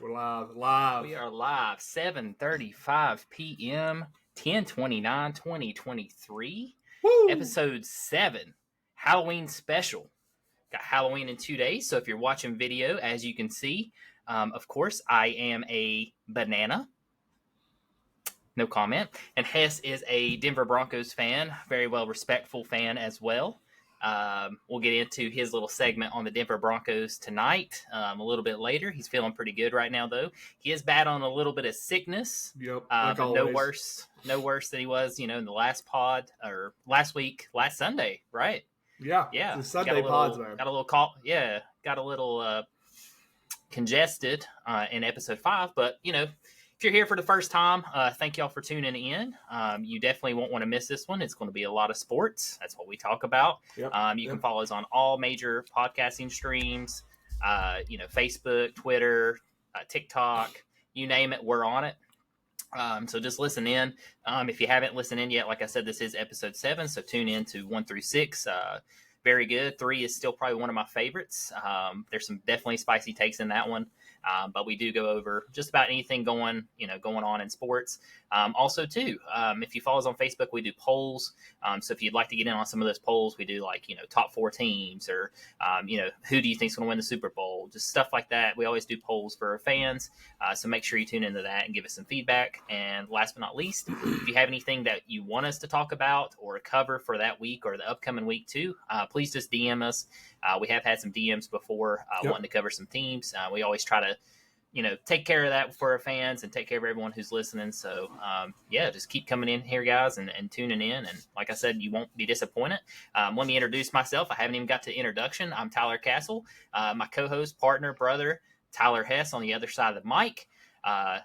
We're live. We are live, 7:35 p.m., 10/29/2023, Woo! episode 7, Halloween special. Got Halloween in 2 days, so if you're watching video, as you can see, of course, I am a banana. No comment. And Hess is a Denver Broncos fan, very well respectful fan as well. We'll get into his little segment on the Denver Broncos tonight a little bit later. He's feeling pretty good right now, though. He is battling a little bit of sickness. Yep, but no always. worse than he was, in the last pod or last Sunday, right? Yeah, Yeah. the Sunday pods, man. Got a little call. Yeah, got a little congested in episode 5, but if you're here for the first time, thank y'all for tuning in. You definitely won't want to miss this one. It's going to be a lot of sports. That's what we talk about. Yep. You can follow us on all major podcasting streams, Facebook, Twitter, TikTok, you name it, we're on it. So just listen in. If you haven't listened in yet, like I said, this is episode 7, so tune in to 1 through 6. Very good. 3 is still probably one of my favorites. There's some definitely spicy takes in that one. But we do go over just about anything going on in sports. Also, too, if you follow us on Facebook, we do polls. So if you'd like to get in on some of those polls, we do top 4 teams or, who do you think is going to win the Super Bowl? Just stuff like that. We always do polls for our fans. So make sure you tune into that and give us some feedback. And last but not least, if you have anything that you want us to talk about or cover for that week or the upcoming week too, please just DM us. We have had some DMs before wanting to cover some teams. We always try to, take care of that for our fans and take care of everyone who's listening. So, just keep coming in here, guys, and tuning in. And like I said, you won't be disappointed. Let me introduce myself. I haven't even got to introduction. I'm Tyler Castle. My co-host, partner, brother, Tyler Hess on the other side of the mic.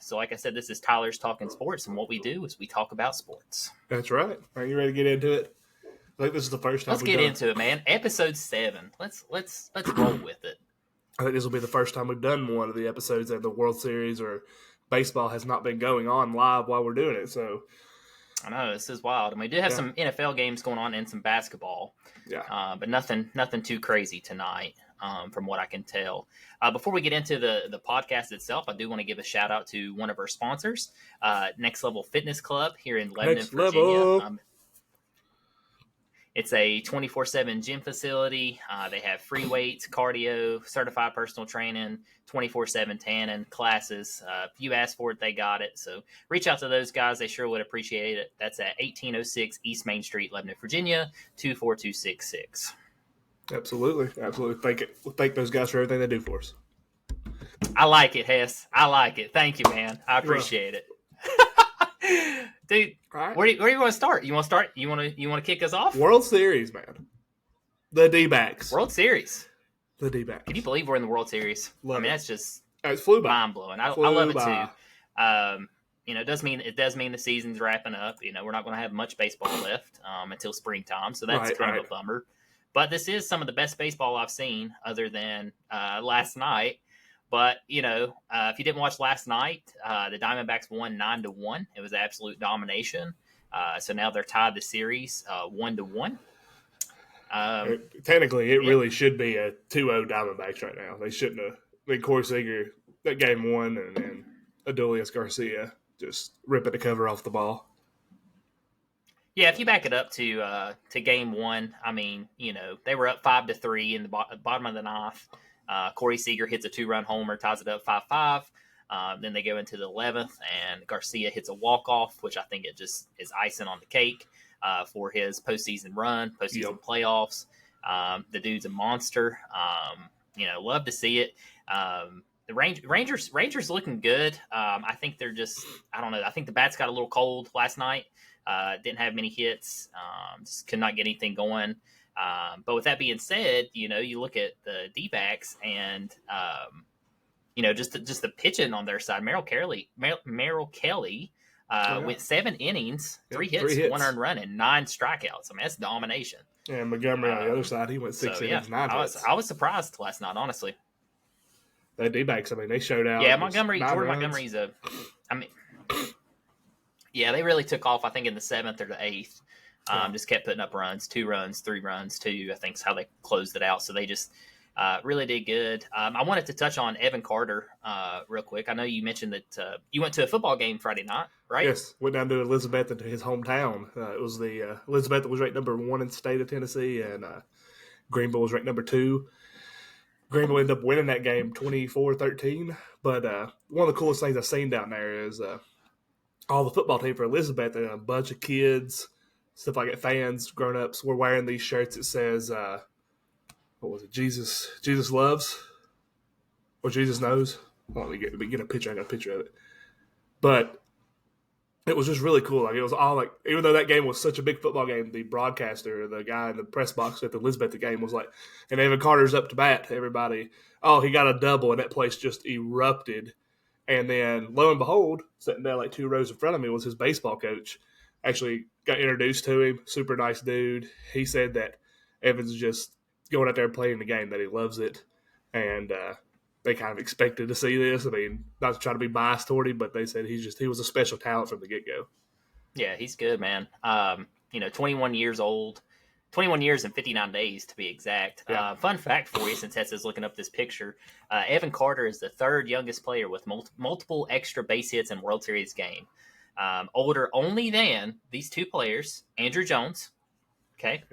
So like I said, this is Tyler's Talking Sports, and what we do is we talk about sports. That's right. Are you ready to get into it? I think this is the first time. Let's get into it, man. Episode 7. Let's roll with it. I think this will be the first time we've done one of the episodes that the World Series or baseball has not been going on live while we're doing it. So I know this is wild, and we do have some NFL games going on and some basketball. Yeah, but nothing too crazy tonight, from what I can tell. Before we get into the podcast itself, I do want to give a shout out to one of our sponsors, Next Level Fitness Club here in Lebanon, Virginia. It's a 24/7 gym facility. They have free weights, cardio, certified personal training, 24/7 tanning classes. If you ask for it, they got it. So reach out to those guys. They sure would appreciate it. That's at 1806 East Main Street, Lebanon, Virginia, 24266. Absolutely. Thank those guys for everything they do for us. I like it, Hess. I like it. Thank you, man. I appreciate it. Dude, right. Where do you want to start? You want to start? You want to kick us off? World Series, man. The D-backs. World Series. The D-backs. Can you believe we're in the World Series? That's just it flew by. Mind-blowing. I love it too. It does mean the season's wrapping up. We're not going to have much baseball left until springtime, so that's kind of a bummer. But this is some of the best baseball I've seen other than last night. But, if you didn't watch last night, the Diamondbacks won 9-1. It was absolute domination. So now they're tied the series 1-1. Technically, it really should be a 2-0 Diamondbacks right now. They shouldn't have. I mean, Corey Seager, that game 1, and Adolis Garcia just ripping the cover off the ball. Yeah, if you back it up to game 1, I mean, they were up 5-3 in the bottom of the ninth. Corey Seager hits a 2-run homer, ties it up 5-5. Then they go into the 11th, and Garcia hits a walk-off, which I think it just is icing on the cake for his postseason playoffs. The dude's a monster. Love to see it. The Rangers looking good. I think they're just, I don't know. I think the bats got a little cold last night. Didn't have many hits. Just could not get anything going. But with that being said, you look at the D-backs and, just the pitching on their side. Merrill Kelly went 7 innings, 3 hits, 1 earned run, and 9 strikeouts. I mean, that's domination. And Montgomery on the other side, he went 6 innings, 9 hits. I was surprised last night, honestly. The D-backs, I mean, they showed out. Yeah, Jordan Montgomery's they really took off, I think, in the 7th or the 8th. Just kept putting up runs, 2 runs, 3 runs, 2, I think is how they closed it out. So they just Really did good. I wanted to touch on Evan Carter real quick. I know you mentioned that you went to a football game Friday night, right? Yes, went down to Elizabeth, to his hometown. It was the Elizabeth was ranked number 1 in the state of Tennessee, and Greenville was ranked number 2. Greenville ended up winning that game 24-13. But one of the coolest things I've seen down there is all the football team for Elizabeth and a bunch of kids, stuff like that, fans, grown-ups, were wearing these shirts that says, what was it, Jesus loves, or Jesus knows. Let me get a picture. I got a picture of it. But it was just really cool. Like, it was all like, even though that game was such a big football game, the broadcaster, the guy in the press box at the Elizabeth game was like, and Evan Carter's up to bat. Everybody, oh, he got a double, and that place just erupted. And then, lo and behold, sitting down like 2 rows in front of me was his baseball coach. Actually got introduced to him. Super nice dude. He said that Evan's just going out there and playing the game, that he loves it. And they kind of expected to see this. I mean, not to try to be biased toward him, but they said he was a special talent from the get-go. Yeah, he's good, man. 21 years old, 21 years and 59 days to be exact. Yeah. Fun fact for you, since Tessa's looking up this picture, Evan Carter is the 3rd youngest player with multiple extra base hits in World Series game. Older only than these 2 players, Andrew Jones,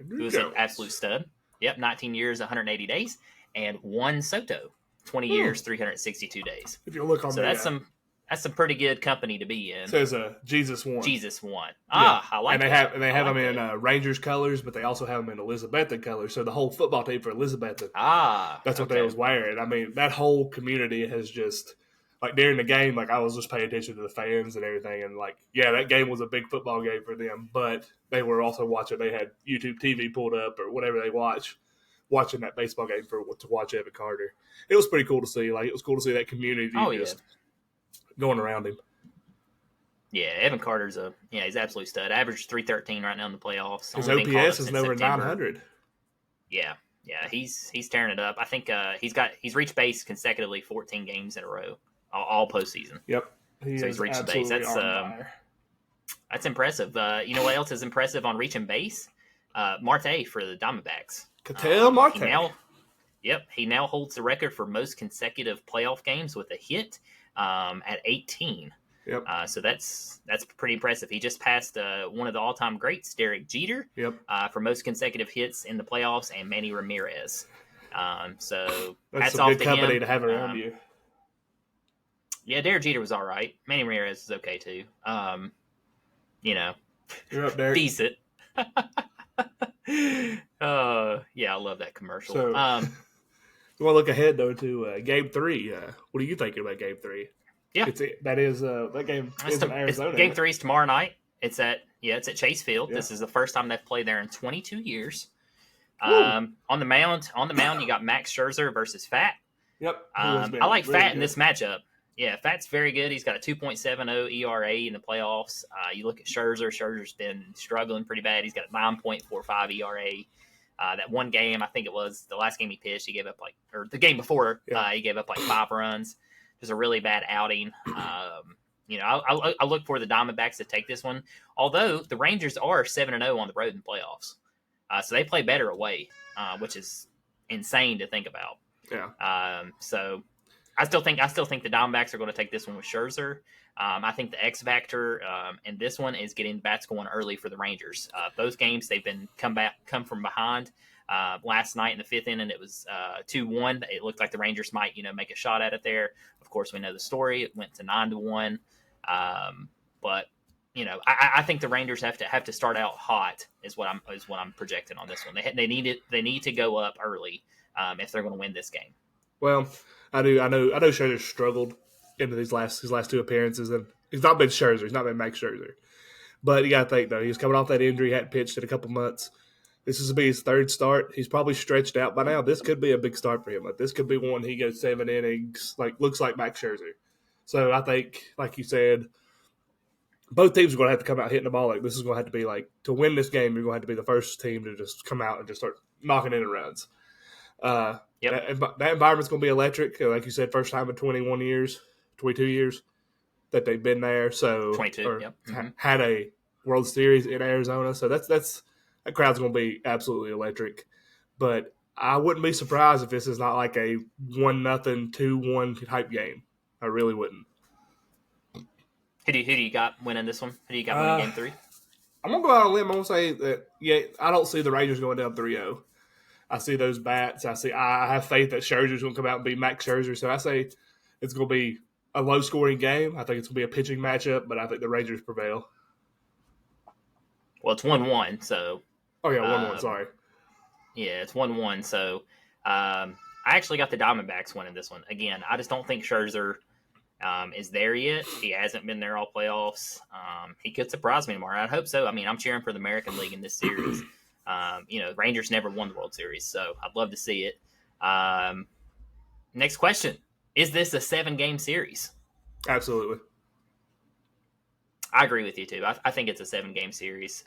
who's an absolute stud. Yep, 19 years, 180 days, and Juan Soto, 20 years, 362 days. If you look on that's some pretty good company to be in. It says Jesus won. Jesus won. Yeah. I like and that. They have them in Rangers colors, but they also have them in Elizabethan colors. So the whole football team for Elizabethan, that's what they was wearing. I mean, that whole community has just, like, during the game, like, I was just paying attention to the fans and everything, and like, yeah, that game was a big football game for them, but they were also watching. They had YouTube TV pulled up or whatever they watching that baseball game to watch Evan Carter. It was pretty cool to see. Like, it was cool to see that community going around him. Yeah, Evan Carter's he's absolute stud. Average 313 right now in the playoffs. His OPS is over 900. Yeah, he's tearing it up. I think he's reached base consecutively 14 games in a row, all postseason. Yep, he's reached base. That's impressive. You know what else is impressive on reaching base? Marte for the Diamondbacks. Ketel Marte. He now holds the record for most consecutive playoff games with a hit at 18. Yep. So that's pretty impressive. He just passed one of the all-time greats, Derek Jeter, for most consecutive hits in the playoffs, and Manny Ramirez. So that's hats a off good to company him. to have around you. Yeah, Derek Jeter was all right. Manny Ramirez is okay too. You're up, Derek. Decent. I love that commercial. So, you want to look ahead though to Game 3. What are you thinking about Game 3? Yeah, that game is in Arizona. Game 3 is tomorrow night. It's at Chase Field. Yeah. This is the first time they've played there in 22 years. On the mound, you got Max Scherzer versus Fat. Yep. I like really Fat in this matchup. Yeah, Fat's very good. He's got a 2.70 ERA in the playoffs. You look at Scherzer. Scherzer's been struggling pretty bad. He's got a 9.45 ERA. That one game, I think it was the last game he pitched, he gave up or the game before, he gave up 5 runs. Just a really bad outing. I look for the Diamondbacks to take this one. Although the Rangers are 7-0 on the road in playoffs, so they play better away, which is insane to think about. Yeah. So I still think the Diamondbacks are going to take this one with Scherzer. I think the X factor in this one is getting bats going early for the Rangers. Both games they've been come from behind. Last night in the 5th inning, it was 2-1. It looked like the Rangers might make a shot at it there. Of course, we know the story. It went to 9-1. But I think the Rangers have to start out hot is what I'm projecting on this one. They need to go up early if they're going to win this game. Well, I know Scherzer struggled into his last 2 appearances, and he's not been Scherzer. He's not been Max Scherzer. But you got to think, though, he was coming off that injury, hadn't pitched in a couple months. This is to be his 3rd start. He's probably stretched out by now. This could be a big start for him. Like, this could be one he goes 7 innings, looks like Max Scherzer. So I think, like you said, both teams are going to have to come out hitting the ball. Like, this is going to have to be to win this game, you're going to have to be the first team to just come out and just start knocking in the runs. That environment's going to be electric. Like you said, first time in 22 years that they've been there. So 22, had a World Series in Arizona. So that crowd's going to be absolutely electric. But I wouldn't be surprised if this is not like a 1-0, 2-1 type game. I really wouldn't. Who do you got winning this one? Who do you got winning game 3? I'm going to go out on a limb. I'm going to say that, I don't see the Rangers going down 3-0. I see those bats. I have faith that Scherzer's going to come out and be Max Scherzer. So I say it's going to be a low-scoring game. I think it's going to be a pitching matchup, but I think the Rangers prevail. Well, it's 1-1, so. Oh, yeah, 1-1, sorry. Yeah, it's 1-1, so I actually got the Diamondbacks winning this one. Again, I just don't think Scherzer is there yet. He hasn't been there all playoffs. He could surprise me tomorrow. I hope so. I mean, I'm cheering for the American League in this series. Rangers never won the World Series, so I'd love to see it. Next question. Is this a 7-game series? Absolutely. I agree with you, too. I think it's a 7-game series.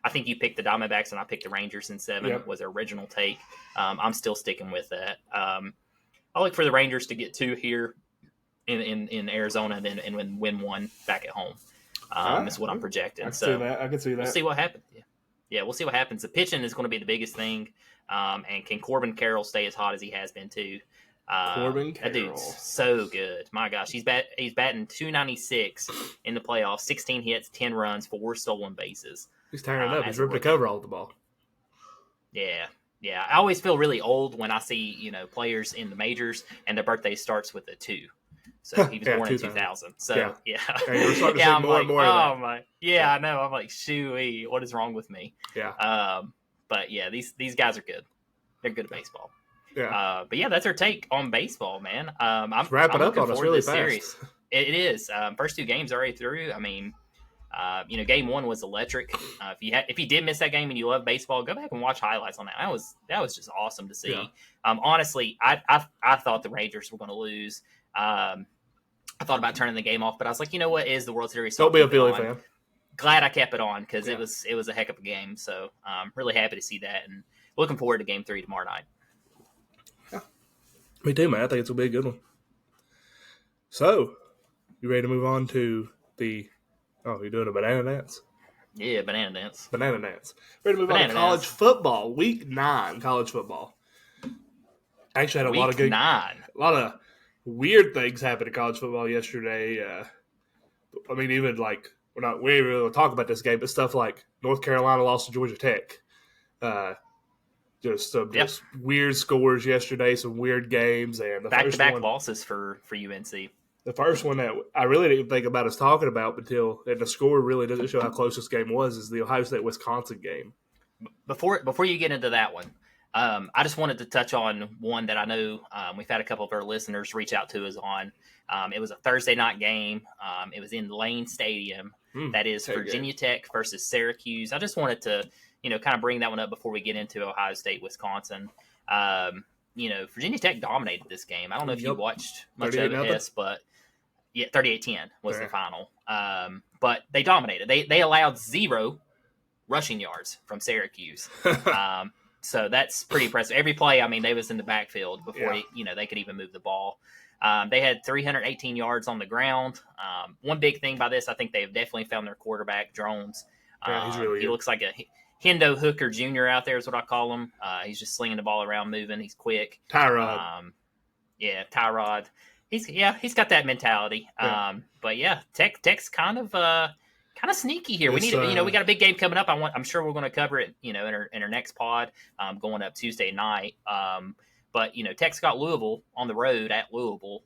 I think you picked the Diamondbacks and I picked the Rangers in 7. Yep. Was our original take. I'm still sticking with that. I look for the Rangers to get 2 here in Arizona and win 1 back at home. Is what I'm projecting. I can see that. We'll see what happens. Yeah, we'll see what happens. The pitching is going to be the biggest thing. And can Corbin Carroll stay as hot as he has been too? Corbin Carroll. That dude's so good. My gosh, he's batting 296 in the playoffs, 16 hits, 10 runs, 4 stolen bases. He's tearing it up. He's ripping the cover off the ball. Yeah. I always feel really old when I see players in the majors and their birthday starts with a 2. So he was born in 2000. So yeah. We're starting to see more and more of that. I know. I'm like, shoo-wee, what is wrong with me? Yeah. But yeah, these guys are good. They're good at baseball. Yeah. But yeah, that's our take on baseball, man. Let's wrap it up on us really fast. Series. It is. First 2 games already through. I mean, game 1 was electric. If you did miss that game and you love baseball, go back and watch highlights on that. That was just awesome to see. Yeah. Honestly, I thought the Rangers were going to lose. I thought about turning the game off, but I was like, you know what? It is the World Series. So don't be a Philly fan. Glad I kept it on because it was a heck of a game. So I'm really happy to see that and looking forward to game 3 tomorrow night. Yeah. Me too, man. I think it's going to be a good one. So, you ready to move on to the – you're doing a banana dance? Yeah, banana dance. Banana dance. Ready to move on to college football. Week 9 college football. Actually had a lot of good – a lot of weird things happened in college football yesterday. I mean, even like – we ain't really going to talk about this game, but stuff like North Carolina lost to Georgia Tech. Just weird scores yesterday, some weird games, and the back-to-back losses for UNC. The first one that I really didn't think about us talking about until the score really doesn't show how close this game was is the Ohio State-Wisconsin game. Before you get into that one, I just wanted to touch on one that I know we've had a couple of our listeners reach out to us on. It was a Thursday night game. It was in Lane Stadium. That is Virginia Tech versus Syracuse. I just wanted to, kind of bring that one up before we get into Ohio State, Wisconsin. Virginia Tech dominated this game. I don't know if you watched much of it, but 38-10 was the final. But they dominated. They allowed 0 rushing yards from Syracuse. So that's pretty impressive. Every play, they was in the backfield before they could even move the ball. They had 318 yards on the ground. One big thing by this, I think they've definitely found their quarterback, Drones. He's really good. He looks like a Hendo Hooker Jr. out there is what I call him. He's just slinging the ball around, moving. He's quick. Tyrod. Tyrod. He's got that mentality. Yeah. But yeah, Tech's kind of sneaky here. We got a big game coming up. I'm sure we're going to cover it, in our next pod, going up Tuesday night. But Tech's got Louisville on the road at Louisville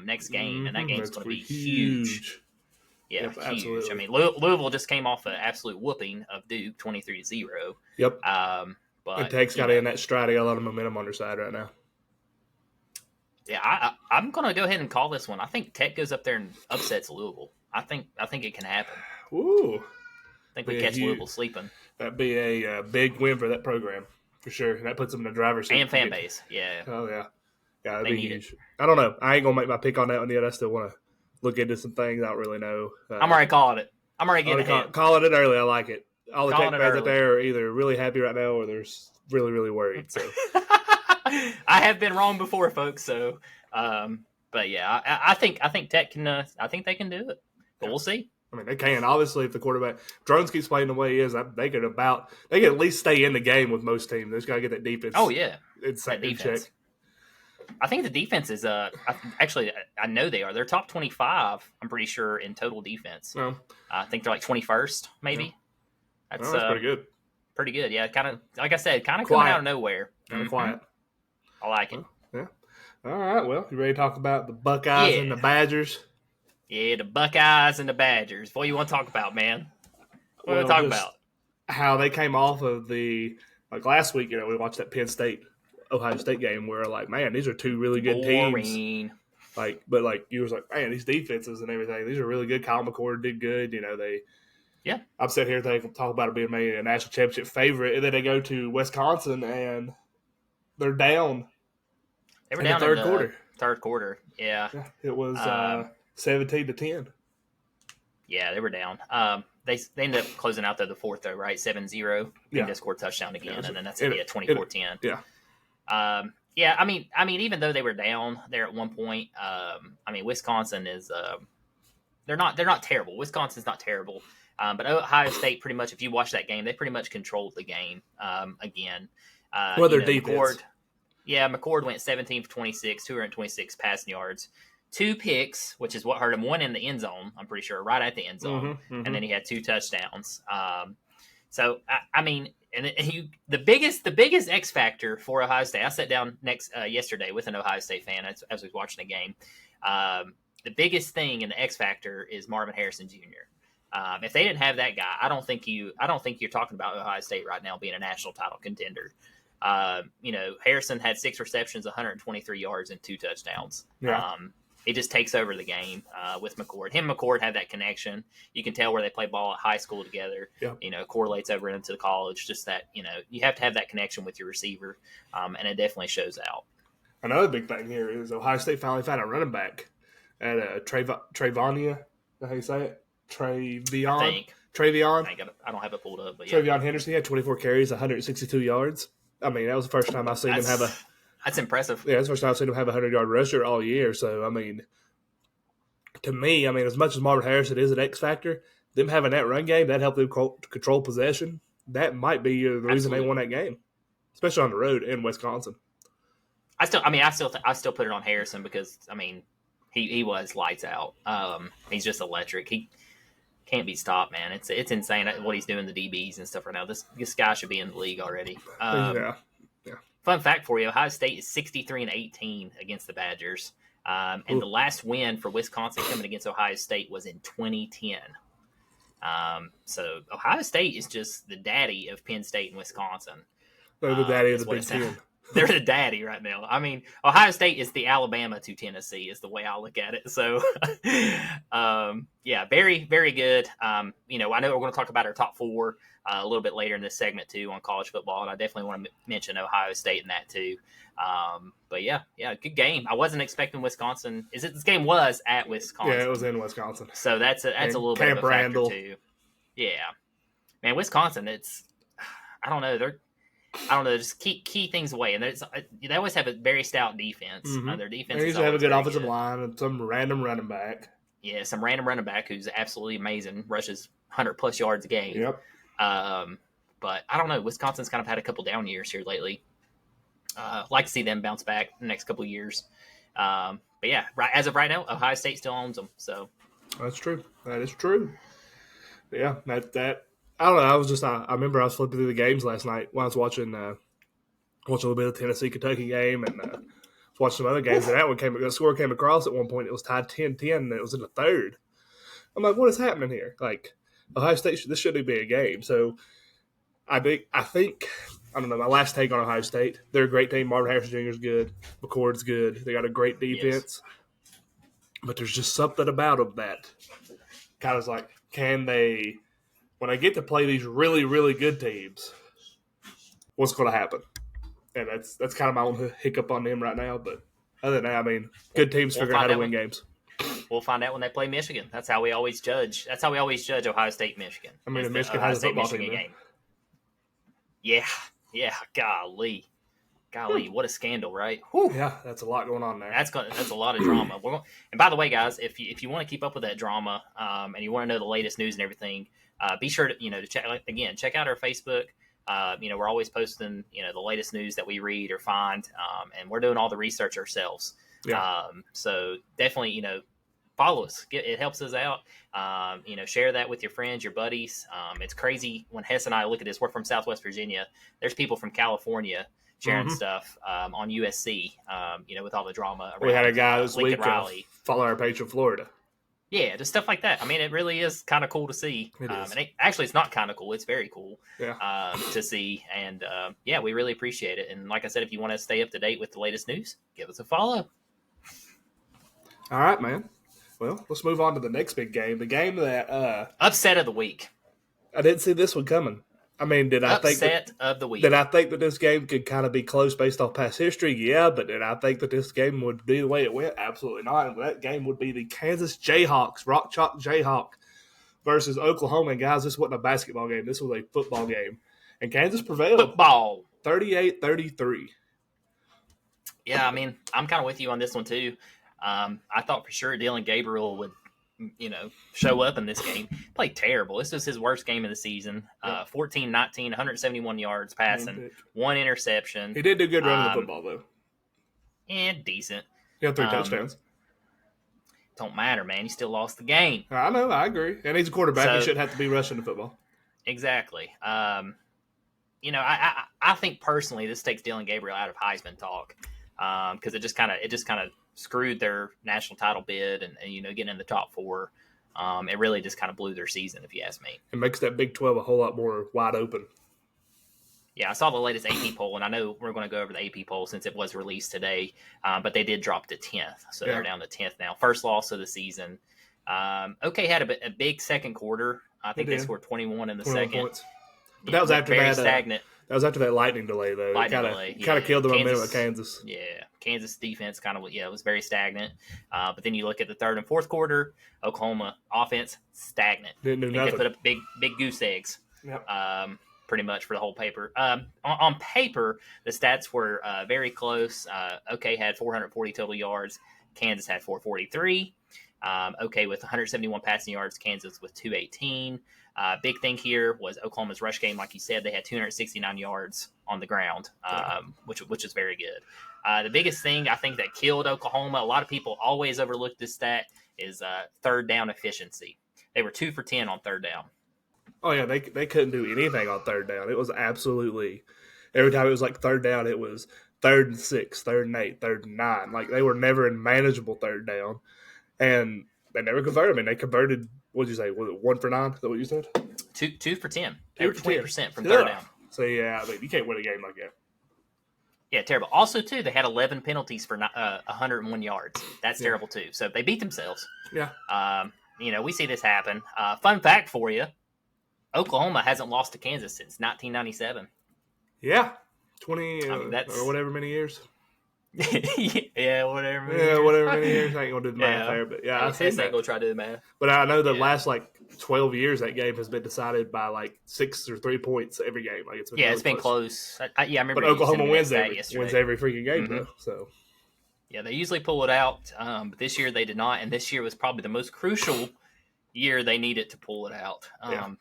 next game, and that game's going to be huge. Yeah, yep, huge. Absolutely. Louisville just came off an absolute whooping of Duke, 23-0. Yep. But and Tech's got in that stride. They got a lot of momentum on their side right now. Yeah, I'm going to go ahead and call this one. I think Tech goes up there and upsets Louisville. I think it can happen. Ooh. I think we catch Louisville sleeping. That'd be a big win for that program, for sure. And that puts them in the driver's seat. And fan base, yeah. Oh, yeah. Yeah, that'd be huge. I don't know. I ain't going to make my pick on that one yet. I still want to look into some things. I don't really know. I'm already calling it. I'm already getting ahead. Calling it early. I like it. All the Tech fans out there are either really happy right now or they're really, really worried. So I have been wrong before, folks. So, but yeah, I think Tech can. I think they can do it. But we'll see. They can. Obviously, if the quarterback Drones keeps playing the way he is, they could at least stay in the game with most teams. They just got to get that defense. Oh yeah, It's that in defense. check. I think the defense is actually I know they are. They're top 25. I'm pretty sure in total defense. No, I think they're like 21st, maybe. that's pretty good. Pretty good. Yeah, kind of like I said, kind of Quiet. coming out of nowhere. Kind of quiet. I like it. Yeah. All right. Well, you ready to talk about the Buckeyes and the Badgers? Yeah, the Buckeyes and the Badgers. What do you want to talk about, man? What do you want to talk about? How they came off of the last week. We watched that Penn State Ohio State game where man, these are two really good teams. But you was man, these defenses and everything, these are really good. Kyle McCord did good. I'm sitting here thinking, talk about it being maybe a national championship favorite, and then they go to Wisconsin and they're down. They were down in the third quarter. Third quarter, yeah. It was 17-10. Yeah, they were down. They ended up closing out the fourth though, right? 7-0. Yeah. They scored touchdown again, and then that's gonna be a 24-10. Yeah. Yeah, I mean, even though they were down there at one point, Wisconsin is they're not terrible. Wisconsin's not terrible, but Ohio State pretty much, if you watch that game, they pretty much controlled the game again. Their defense. McCord went 17 for 26, 226 passing yards, 2 picks, which is what hurt him. One in the end zone, I'm pretty sure, right at the end zone, and then he had 2 touchdowns. The biggest X factor for Ohio State. I sat down yesterday with an Ohio State fan as I was watching the game. The biggest thing in the X factor is Marvin Harrison Jr. If they didn't have that guy, I don't think you're talking about Ohio State right now being a national title contender. Harrison had 6 receptions, 123 yards, and 2 touchdowns. Yeah. He just takes over the game with McCord. Him and McCord have that connection. You can tell where they play ball at high school together. Yeah. Correlates over into the college. Just that, you have to have that connection with your receiver, and it definitely shows out. Another big thing here is Ohio State finally found a running back at Trayvonia. Is that how you say it? Travion. I don't have it pulled up, but yeah. Travion Henderson had 24 carries, 162 yards. I mean, that was the first time I've seen him have a. That's impressive. Yeah, that's the first time I've seen him have a 100-yard rusher all year. So, to me, as much as Marvin Harrison is an X factor, them having that run game, that helped them control possession. That might be the reason they won that game, especially on the road in Wisconsin. I still put it on Harrison because he was lights out. He's just electric. He can't be stopped, man. It's insane what he's doing to the DBs and stuff right now. This guy should be in the league already. Yeah. Fun fact for you: Ohio State is 63-18 against the Badgers, and the last win for Wisconsin coming against Ohio State was in 2010. So Ohio State is just the daddy of Penn State and Wisconsin. They're the daddy of the Big Ten. They're the daddy right now. Ohio State is the Alabama to Tennessee is the way I look at it. So, very, very good. I know we're going to talk about our top 4 a little bit later in this segment too on college football, and I definitely want to mention Ohio State in that too. But yeah, good game. I wasn't expecting Wisconsin. This game was at Wisconsin? Yeah, it was in Wisconsin. So that's a little bit of a factor too. Yeah, man, Wisconsin. I don't know. Just key things away, and they always have a very stout defense. Their defense. They usually have a good offensive line and some random running back. Yeah, some random running back who's absolutely amazing, rushes 100+ yards a game. Yep. But I don't know. Wisconsin's kind of had a couple down years here lately. Like to see them bounce back the next couple years. But yeah, as of right now, Ohio State still owns them. So that's true. That is true. Yeah, that. I don't know. I remember I was flipping through the games last night when I was watching a little bit of the Tennessee-Kentucky game and watched some other games. And that one the score came across at one point. It was tied 10-10, and it was in the third. I'm like, what is happening here? Ohio State, this shouldn't be a game. So I think, I don't know, my last take on Ohio State, they're a great team. Marvin Harrison Jr. is good. McCord's good. They got a great defense. Yes. But there's just something about them that kind of is can they – when I get to play these really, really good teams, what's going to happen? And that's kind of my own hiccup on them right now. But other than that, good teams figure out how to win games. We'll find out when they play Michigan. That's how we always judge. That's how we always judge Ohio State, Michigan. Michigan has a football team game. Yeah. Golly, what a scandal, right? Whew. Yeah, that's a lot going on there. That's a lot of drama. And by the way, guys, if you want to keep up with that drama, and you want to know the latest news and everything, be sure to check out our Facebook. We're always posting, the latest news that we read or find, and we're doing all the research ourselves. Yeah. So definitely, follow us. It helps us out. Share that with your friends, your buddies. It's crazy when Hess and I look at this. We're from Southwest Virginia. There's people from California sharing stuff on USC. With all the drama around. We had a guy this Lincoln week Riley. Follow our page from Florida. Yeah, just stuff like that. I mean, it really is kind of cool to see. It is. And actually, it's not kind of cool. It's very cool to see. And we really appreciate it. And like I said, if you want to stay up to date with the latest news, give us a follow. All right, man. Well, let's move on to the next big game. The game that upset of the week. I didn't see this one coming. I mean, did I think that this game could kind of be close based off past history? Yeah, but did I think that this game would be the way it went? Absolutely not. And that game would be the Kansas Jayhawks, Rock Chalk Jayhawk versus Oklahoma. And guys, this wasn't a basketball game. This was a football game. And Kansas prevailed. Football. 38-33. Yeah, I mean, I'm kind of with you on this one too. I thought for sure Dillon Gabriel would, show up in this game. Played terrible. This was his worst game of the season. 14-19, 171 yards passing, one interception. He did do good running the football, though. And decent. He had 3 touchdowns. Don't matter, man. He still lost the game. I know. I agree. And he's a quarterback. He shouldn't have to be rushing the football. Exactly. I think personally this takes Dillon Gabriel out of Heisman talk because it just kind of screwed their national title bid and getting in the top 4. It really just kind of blew their season, if you ask me. It makes that Big 12 a whole lot more wide open. Yeah, I saw the latest AP poll, and I know we're going to go over the AP poll since it was released today, but they did drop to 10th, so they're down to 10th now. First loss of the season. OK had a big second quarter. I think they scored 21 in the second. Points. But that was after that. Stagnant. That was after that lightning delay, though. Kind of killed the momentum of Kansas. Yeah, Kansas defense it was very stagnant. But then you look at the third and fourth quarter, Oklahoma offense stagnant. Didn't do nothing. They put up big goose eggs. Yep. Pretty much for the whole paper. On paper, the stats were very close. OK had 440 total yards. Kansas had 443. OK with 171 passing yards. Kansas with 218. Big thing here was Oklahoma's rush game. Like you said, they had 269 yards on the ground, which is very good. The biggest thing I think that killed Oklahoma, a lot of people always overlook this stat, is third down efficiency. They were 2 for 10 on third down. Oh, yeah, they couldn't do anything on third down. It was absolutely – every time it was like third down, it was 3rd and 6, 3rd and 8, 3rd and 9. Like, they were never in manageable third down. And they never converted. I mean, they converted – what did you say? Was it 1 for 9? Is that what you said? 2 for 10. They were 20% from third down. So, yeah, I mean, you can't win a game like that. Yeah, terrible. Also, too, they had 11 penalties for 101 yards. That's terrible, too. So, they beat themselves. Yeah. We see this happen. Fun fact for you, Oklahoma hasn't lost to Kansas since 1997. Yeah. 20 or whatever many years. Yeah, whatever many years. I ain't going to do the math there. But, yeah, I ain't going to try to do the math. But I know the last, 12 years that game has been decided by, 6 or 3 points every game. It's been close. I remember. But Oklahoma wins every freaking game, though. So. Yeah, they usually pull it out, but this year they did not, and this year was probably the most crucial year they needed to pull it out.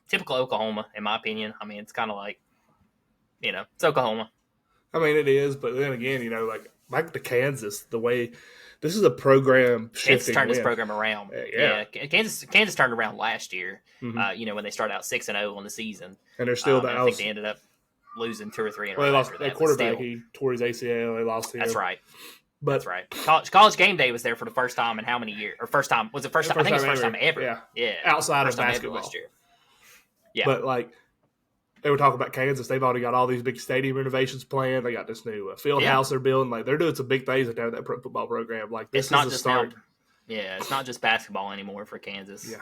Typical Oklahoma, in my opinion. I mean, it's kind of like, it's Oklahoma. I mean, it is, but then again, back to Kansas, the way this is a program shifting. Kansas turned this program around. Yeah. Kansas turned around last year. When they started out 6-0 on the season, and they're still. I think they ended up losing 2 or 3 in a row. They lost their quarterback. He tore his ACL. They lost him. That's right. But that's right. College game day was there for the first time in how many years? Or first time? Was it first time? I think it was first time ever. Yeah. Outside of basketball. Last year. Yeah. But they were talking about Kansas. They've already got all these big stadium renovations planned. They got this new field house they're building. They're doing some big things down that pro football program. This it's not is just start. It's not just basketball anymore for Kansas. Yeah.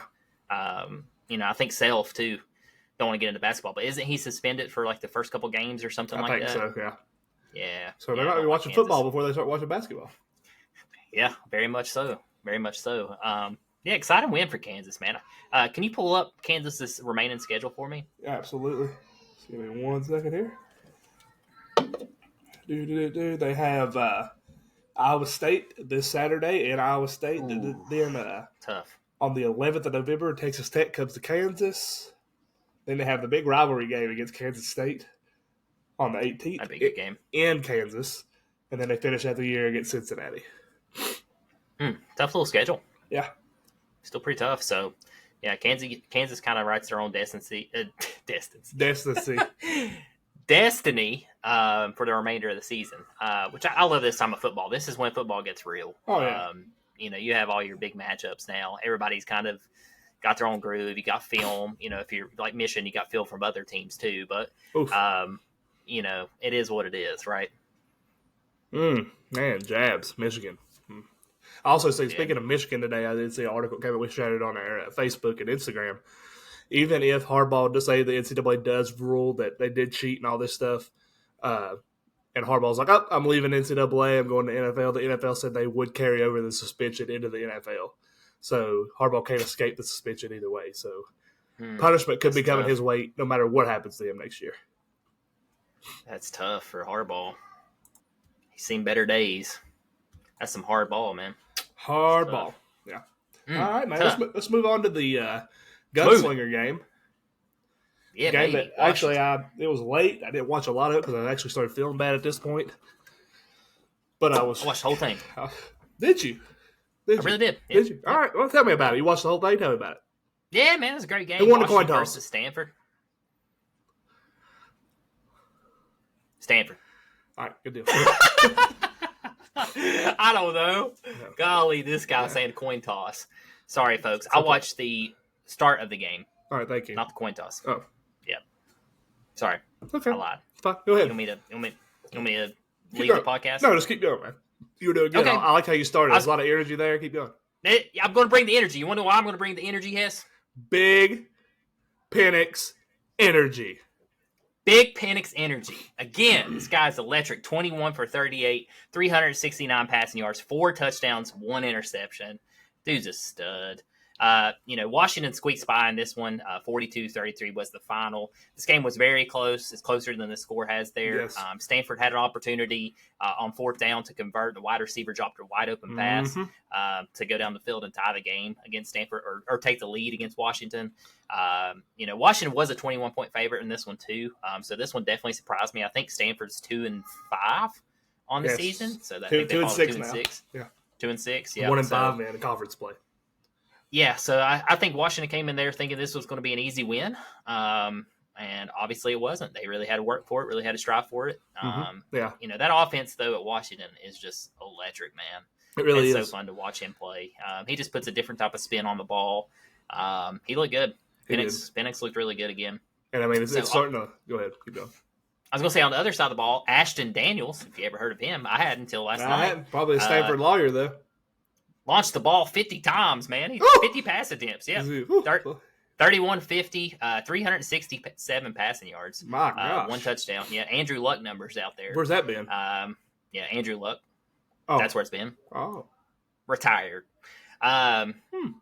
I think Self too. Don't want to get into basketball, but isn't he suspended for the first couple games or something like that? I think so. Yeah. Yeah. So they're not going to be watching football before they start watching basketball. Yeah, very much so. Very much so. Exciting win for Kansas, man. Can you pull up Kansas's remaining schedule for me? Yeah, absolutely. Just give me 1 second here. They have Iowa State this Saturday, and Iowa State. Then tough. On the 11th of November, Texas Tech comes to Kansas. Then they have the big rivalry game against Kansas State. on the 18th That'd be a good game. in Kansas, and then they finish out the year against Cincinnati. Tough little schedule. Yeah. Still pretty tough. So, yeah, Kansas kind of writes their own destiny for the remainder of the season, which I love this time of football. This is when football gets real. Oh, yeah. You have all your big matchups now. Everybody's kind of got their own groove. You got film. If you're like Michigan, you got film from other teams too. But, it is what it is, right? Man, Jabs, Michigan. I also see, speaking of Michigan today, I did see an article came up. We shared it on our Facebook and Instagram. Even if Harbaugh, to say the NCAA does rule that they did cheat and all this stuff, and Harbaugh's like, oh, I'm leaving NCAA, I'm going to NFL. The NFL said they would carry over the suspension into the NFL. So Harbaugh can't escape the suspension either way. So punishment could be coming his way no matter what happens to him next year. That's tough for Harbaugh. He's seen better days. That's some hard ball, man. Hard ball. Yeah. All right, man. Let's move on to the Gunslinger game. Yeah, game that actually it was late. I didn't watch a lot of it because I actually started feeling bad at this point. But I watched the whole thing. Did you? I really did. Yeah. Did you? All right. Well, tell me about it. You watched the whole thing. Tell me about it. Yeah, man, it was a great game. Who won the coin toss? Versus Stanford. Stanford. All right. Good deal. I don't know. No. Golly, this guy saying coin toss. Sorry, folks. I watched the start of the game. All right, thank you. Not the coin toss. Oh. Yeah. Sorry. Okay. I lied. Fine. Go ahead. You want me to leave the podcast? No, just keep going, man. You were doing good. Okay. I like how you started. There's a lot of energy there. Keep going. I'm going to bring the energy. You want to know why I'm going to bring the energy, Hess? Big Penix energy. Big Penix energy. Again, this guy's electric. 21 for 38, 369 passing yards, 4 touchdowns, 1 interception. Dude's a stud. Washington squeaks by in this one. 42-33 was the final. This game was very close. It's closer than the score has there. Yes. Stanford had an opportunity on 4th down to convert. The wide receiver dropped a wide open pass to go down the field and tie the game against Stanford or take the lead against Washington. Washington was a 21-point favorite in this one too. So this one definitely surprised me. I think Stanford's 2-5 on the season. So that 2-6 now. 2-6. Yeah. 2-6. Yeah. 1-5 man in conference play. Yeah, so I think Washington came in there thinking this was going to be an easy win, and obviously it wasn't. They really had to work for it, really had to strive for it. Yeah. That offense, though, at Washington is just electric, man. It really is. So fun to watch him play. He just puts a different type of spin on the ball. He looked good. Penix looked really good again. And, I mean, it's starting to – go ahead. Keep going. I was going to say on the other side of the ball, Ashton Daniels, if you ever heard of him, I hadn't until last night. I hadn't. Probably a Stanford lawyer, though. Launched the ball 50 times, man. 50 pass attempts, yeah. 31-50, 367 passing yards. My gosh. 1 touchdown. Yeah, Andrew Luck numbers out there. Where's that been? Andrew Luck. Oh. That's where it's been. Oh. Retired.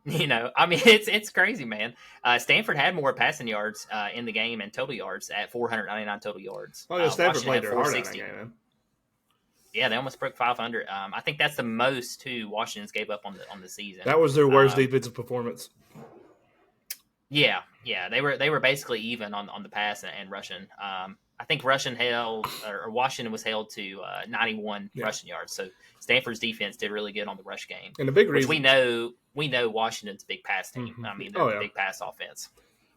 It's crazy, man. Stanford had more passing yards in the game and total yards at 499 total yards. Oh, yeah, Stanford played their heart out in that game, man. Yeah, they almost broke 500. I think that's the most too Washington's gave up on the season. That was their worst defensive performance. Yeah, they were basically even on the pass and rushing. I think Washington was held to 91 rushing yards. So Stanford's defense did really good on the rush game. And the big reason we know Washington's a big pass team. Mm-hmm. I mean, they're a big pass offense.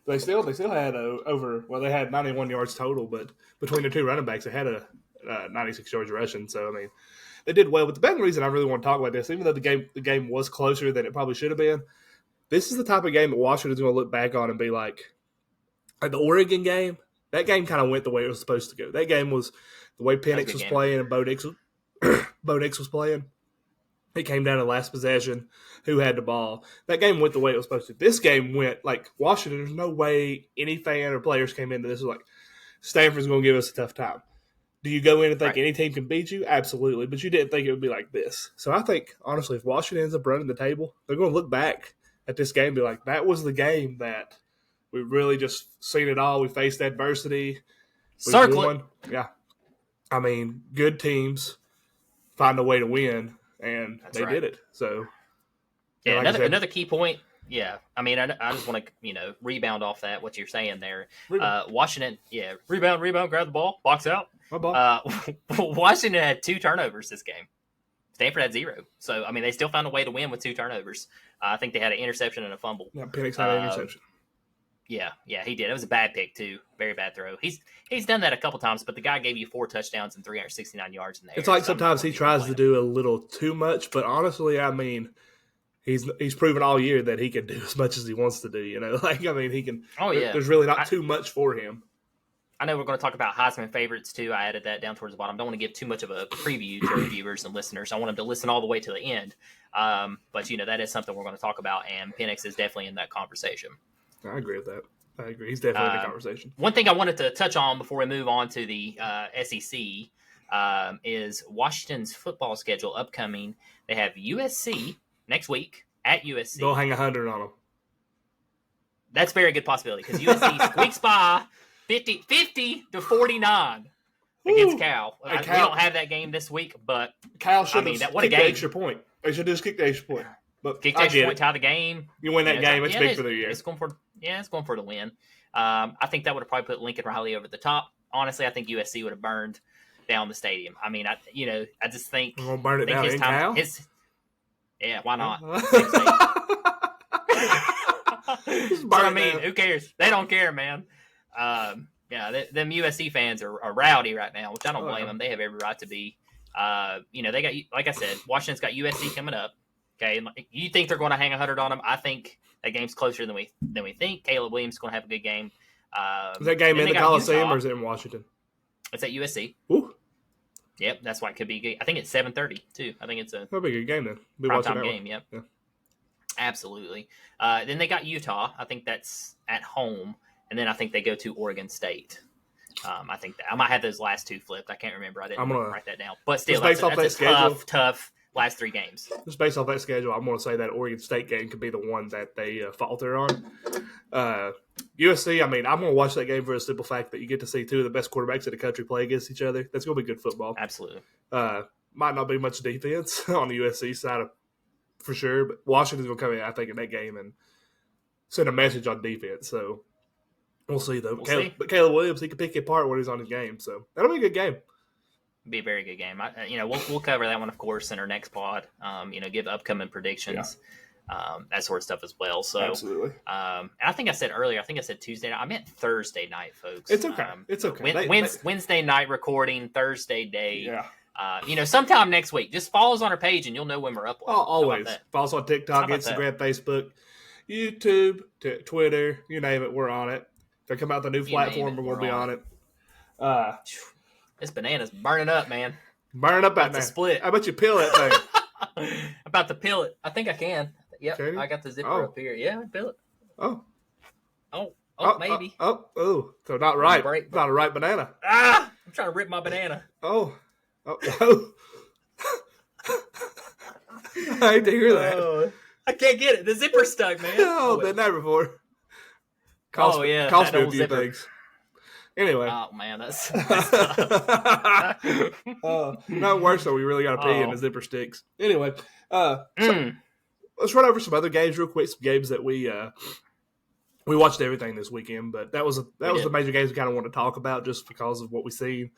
They still had they had 91 yards total, but between the two running backs, they had a 96 yards rushing. So I mean, they did well. But the main reason I really want to talk about this, even though the game was closer than it probably should have been, this is the type of game that Washington's going to look back on and be like the Oregon game. That game kind of went the way it was supposed to go. That game was the way Penix was playing and Bo Nix was playing. It came down to the last possession, who had the ball. That game went the way it was supposed to. This game went like Washington. There's no way any fan or players came into this like Stanford's going to give us a tough time. Do you go in and think any team can beat you? Absolutely. But you didn't think it would be like this. So I think, honestly, if Washington ends up running the table, they're going to look back at this game and be like, that was the game that we really just seen it all. We faced adversity. Circle it. Yeah. I mean, good teams find a way to win, and they did it. So, yeah, another key point Yeah, I mean, I just want to rebound off that what you're saying there. Rebound. Washington, yeah, rebound, grab the ball, box out. My ball. Washington had 2 turnovers this game. Stanford had 0. So I mean, they still found a way to win with 2 turnovers. I think they had an interception and a fumble. Yeah, Penix had an interception. Yeah, he did. It was a bad pick too. Very bad throw. He's done that a couple times, but the guy gave you 4 touchdowns and 369 yards in there. It's like sometimes he tries to do a little too much, but honestly, I mean, he's proven all year that he can do as much as he wants to do. He can. Oh yeah. There's really not too much for him. I know we're going to talk about Heisman favorites too. I added that down towards the bottom. Don't want to give too much of a preview to our viewers and listeners. I want them to listen all the way to the end. But that is something we're going to talk about, and Penix is definitely in that conversation. I agree with that. I agree. He's definitely in the conversation. One thing I wanted to touch on before we move on to the SEC is Washington's football schedule upcoming. They have USC next week at USC. They'll hang 100 on them. That's a very good possibility because USC squeaks by 50-49 against Cal. We don't have that game this week, but Cal should have kicked the extra point. They should just kick the extra point. But kick the extra point, tie the game. You win that game, it's big for the year. It's going for the win. I think that would have probably put Lincoln Riley over the top. Honestly, I think USC would have burned down the stadium. I mean, I just think we're gonna burn it down in Cal. Yeah, why not? But I mean, who cares? They don't care, man. Them USC fans are rowdy right now, which I don't blame them. They have every right to be. They got, like I said, Washington's got USC coming up. Okay, you think they're going to hang 100 on them? I think that game's closer than we think. Caleb Williams is going to have a good game. Is that game in the Coliseum or is it in Washington? It's at USC. Ooh. Yep, that's why it could be good. I think it's 7:30 too. I think it's that'll be a good game then. Primetime game. Yep. Yeah. Absolutely. Then they got Utah. I think that's at home, and then I think they go to Oregon State. I think that I might have those last 2 flipped. I can't remember. I didn't write that down. But still, that's a tough last 3 games. Just based off that schedule, I'm going to say that Oregon State game could be the one that they falter on. USC, I mean, I'm going to watch that game for the simple fact that you get to see 2 of the best quarterbacks in the country play against each other. That's going to be good football. Absolutely. Might not be much defense on the USC side for sure, but Washington's going to come in, I think, in that game and send a message on defense. So we'll see, though. But Caleb Williams, he can pick it apart when he's on his game. So that'll be a good game. Be a very good game. We'll cover that one, of course, in our next pod. Give upcoming predictions, that sort of stuff as well. So absolutely. And I think I said earlier. I think I said Tuesday night. I meant Thursday night, folks. It's okay. It's okay. Wednesday night recording, Thursday day. Yeah. Sometime next week. Just follow us on our page, and you'll know when we're up. Always follow us on TikTok, Instagram, Facebook, YouTube, Twitter. You name it, we're on it. If they come out with a new platform, we're gonna be on it. This banana's burning up, man. Burning up that split. How about you peel that thing? About to peel it. I think I can. Yep, I got the zipper up here. Yeah, I peel it. Oh, maybe. So not right. Not a ripe banana. I'm trying to rip my banana. Oh. I hate to hear that. I can't get it. The zipper's stuck, man. Been there before. Cost me a few things. Anyway. Oh, man, that's not worse, though. We really got to pee and the zipper sticks. Anyway, let's run over some other games real quick. Some games that we watched everything this weekend, but that was the major games we kind of want to talk about just because of what we seen.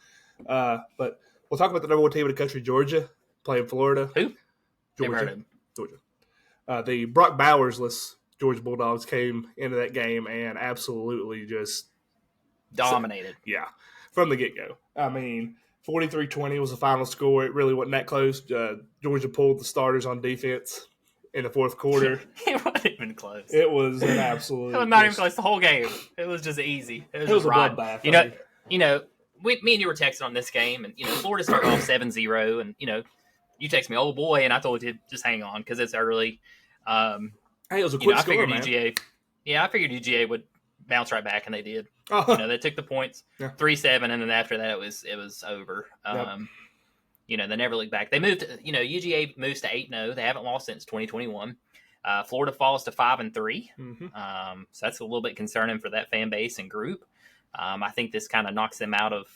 But we'll talk about the number 1 team in the country, Georgia, playing Florida. Who? Georgia. The Brock Bowers-less Georgia Bulldogs came into that game and absolutely just dominated. From the get-go. I mean, 43-20 was the final score. It really wasn't that close. Georgia pulled the starters on defense in the fourth quarter. It wasn't even close. It was an absolute... It was not even close the whole game. It was just easy. It was a bloodbath. Me and you were texting on this game, and, Florida started off 7-0, and, you text me, oh, boy, and I told you, just hang on, because it's early. Hey, it was a quick score, man. I figured UGA would bounce right back, and they did. They took the points, 3-7, and then after that, it was over. They never looked back. They moved. UGA moves to 8-0. They haven't lost since 2021. Florida falls to 5-3. Mm-hmm. So that's a little bit concerning for that fan base and group. I think this kind of knocks them out of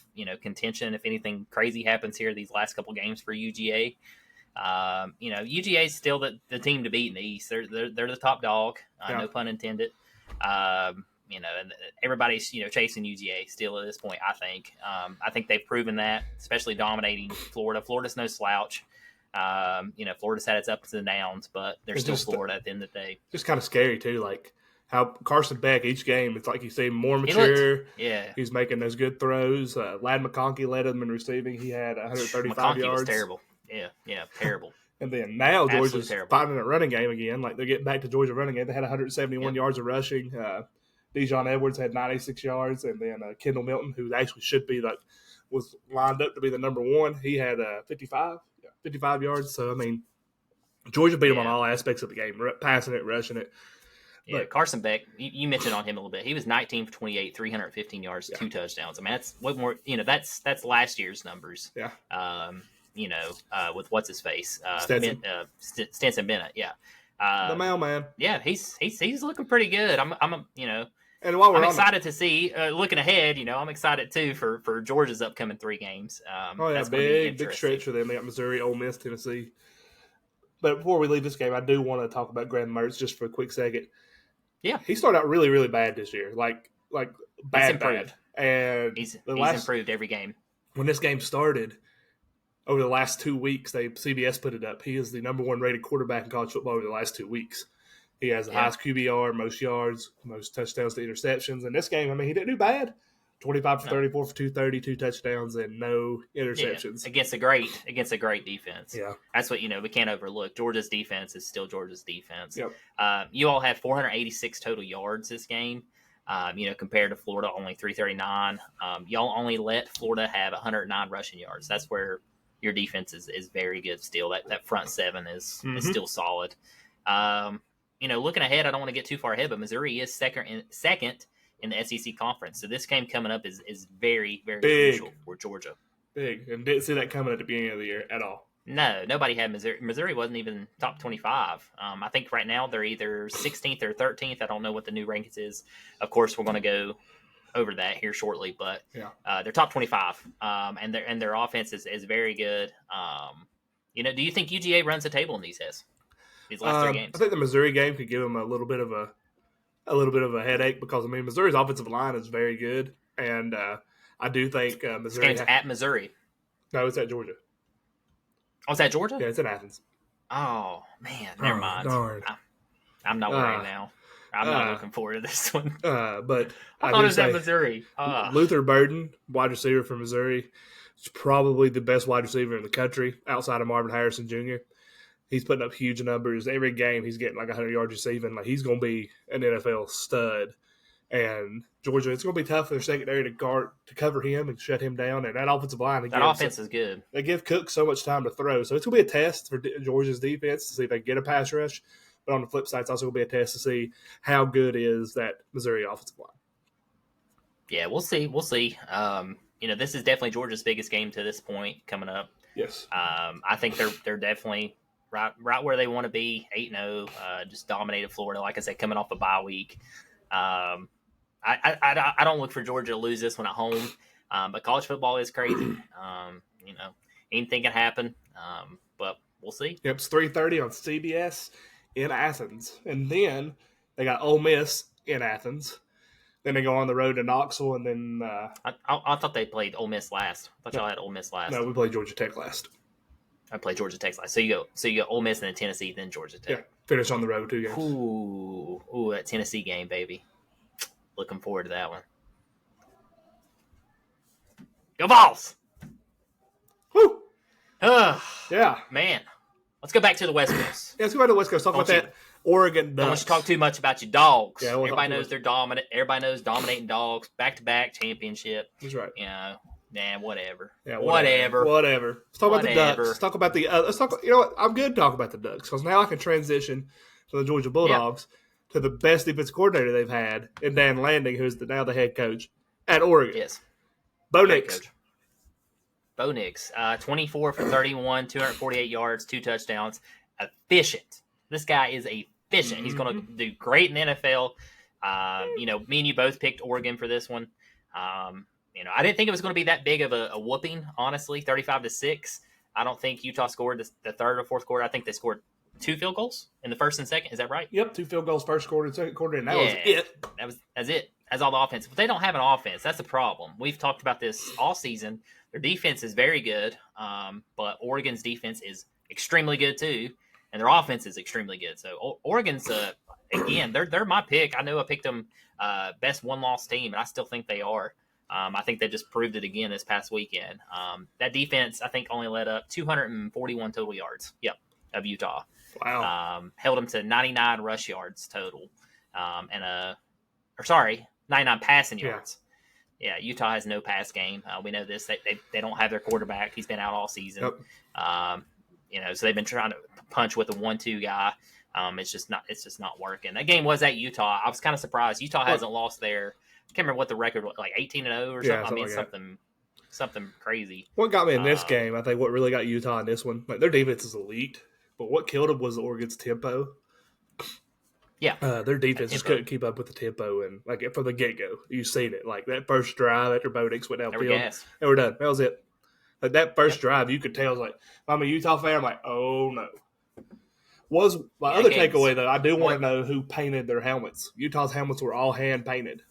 contention if anything crazy happens here these last couple games for UGA. UGA is still the team to beat in the East. They're the top dog, no pun intended. And everybody's chasing UGA still at this point. I think they've proven that, especially dominating Florida. Florida's no slouch. Florida's had its ups and downs, but they're still Florida at the end of the day. Just kind of scary too, like how Carson Beck each game, it's like you see more mature. He's making those good throws. Lad McConkey led him in receiving. He had 135 McConkey yards. Was terrible. Yeah, terrible. And then now Georgia's finding a running game again. Like they're getting back to Georgia running game. They had 171 yards of rushing. Dijon Edwards had 96 yards, and then Kendall Milton, who actually should be was lined up to be the number one. He had 55 yards. So I mean, Georgia beat them on all aspects of the game, passing it, rushing it. Yeah, but Carson Beck, you mentioned on him a little bit. He was 19 for 28, 315 yards, 2 touchdowns. I mean, that's what more. That's last year's numbers. Yeah. With what's his face, Stetson Bennett. Yeah. The mailman. Yeah, he's looking pretty good. I'm and while we're excited to see, looking ahead, I'm excited too for Georgia's upcoming 3 games. Big stretch for them. They got Missouri, Ole Miss, Tennessee. But before we leave this game, I do want to talk about Graham Mertz just for a quick second. Yeah, he started out really, really bad this year, like bad, and he's improved every game. When this game started, over the last 2 weeks, CBS put it up. He is the number 1 rated quarterback in college football over the last 2 weeks. He has the highest QBR, most yards, most touchdowns to interceptions. In this game, I mean, he didn't do bad. 25 for 34 for 230, 2 touchdowns, and no interceptions. Yeah, against a great defense. Yeah. That's what, we can't overlook. Georgia's defense is still Georgia's defense. Yep. You all had 486 total yards this game, compared to Florida, only 339. Y'all only let Florida have 109 rushing yards. That's where your defense is very good still. That front 7 is still solid. Looking ahead, I don't want to get too far ahead, but Missouri is second in the SEC conference. So this game coming up is very, very crucial for Georgia. Big. And didn't see that coming at the beginning of the year at all. No, nobody had Missouri. Missouri wasn't even top 25. I think right now they're either 16th or 13th. I don't know what the new rankings is. Of course, we're going to go over that here shortly, but they're top 25. And their offense is very good. Do you think UGA runs the table in these last 3 games? I think the Missouri game could give them a little bit of a headache because Missouri's offensive line is very good, and I do think Missouri. This game's at Missouri. No, it's at Georgia. Oh, it's at Georgia? Yeah, it's in Athens. Oh man, never mind. Darn. I'm not worried now. I'm not looking forward to this one. But I thought it was at Missouri. Luther Burden, wide receiver from Missouri, is probably the best wide receiver in the country outside of Marvin Harrison Jr. He's putting up huge numbers. Every game he's getting like 100 yards receiving. Like he's going to be an NFL stud. And Georgia, it's going to be tough for their secondary to cover him and shut him down. And that offensive line, offense is good. They give Cook so much time to throw. So it's going to be a test for Georgia's defense to see if they can get a pass rush. But on the flip side, it's also going to be a test to see how good is that Missouri offensive line. Yeah, we'll see. This is definitely Georgia's biggest game to this point coming up. Yes. I think they're definitely right where they want to be. 8-0, just dominated Florida. Like I said, coming off a bye week. I don't look for Georgia to lose this one at home, but college football is crazy. Anything can happen, but we'll see. Yep, it's 3:30 on CBS in Athens, and then they got Ole Miss in Athens. Then they go on the road to Knoxville, and then I thought they played Ole Miss last. I thought y'all had Ole Miss last. No, we played Georgia Tech last. I played Georgia Tech last. So you go Ole Miss and then Tennessee, then Georgia Tech. Yeah, finish on the road 2 games. Ooh, that Tennessee game, baby. Looking forward to that one. Go Vols! Woo! Yeah. Man. Let's go back to the West Coast. Yeah, let's go back to the West Coast. Talk about that Oregon Ducks. Don't want you to talk too much about your dogs. Yeah, everybody knows they're dominant. Everybody knows dominating dogs. Back-to-back championship. That's right. Whatever. Yeah, whatever. Let's talk about the Ducks. Let's talk about the. You know what? I'm good to talk about the Ducks because now I can transition to the Georgia Bulldogs to the best defensive coordinator they've had in Dan Lanning, who's now the head coach at Oregon. Yes. Bo Nix. Bo Nix, 24 for 31, 248 yards, 2 touchdowns. Efficient. This guy is efficient. He's going to do great in the NFL. Me and you both picked Oregon for this one. I didn't think it was going to be that big of a whooping, honestly, 35-6. I don't think Utah scored the third or fourth quarter. I think they scored 2 field goals in the first and second. Is that right? Yep, 2 field goals first quarter and second quarter, and that was it. That's it. That's all the offense. But they don't have an offense. That's the problem. We've talked about this all season. Their defense is very good, but Oregon's defense is extremely good too, and their offense is extremely good. So Oregon's again, they're my pick. I know I picked them best one-loss team, and I still think they are. I think they just proved it again this past weekend. That defense, I think, only led up 241 total yards. Yep, of Utah. Wow. Held them to 99 rush yards total, 99 passing yards. Yeah, Utah has no pass game. We know this. They don't have their quarterback. He's been out all season. Yep. So they've been trying to punch with a 1-2 guy. It's just not working. That game was at Utah. I was kind of surprised. Utah hasn't lost there. I can't remember what the record was, like 18-0 or something. Something crazy. What got me in this game, I think what really got Utah in this one, like their defense is elite, but what killed them was Oregon's tempo. Yeah. Their defense just couldn't keep up with the tempo, and like from the get-go, you've seen it. Like that first drive after Bo Nix went downfield, they were done. That was it. Like that first drive, you could tell, like, if I'm a Utah fan, I'm like, oh no. Was my other takeaway, though, I do want to know who painted their helmets. Utah's helmets were all hand-painted.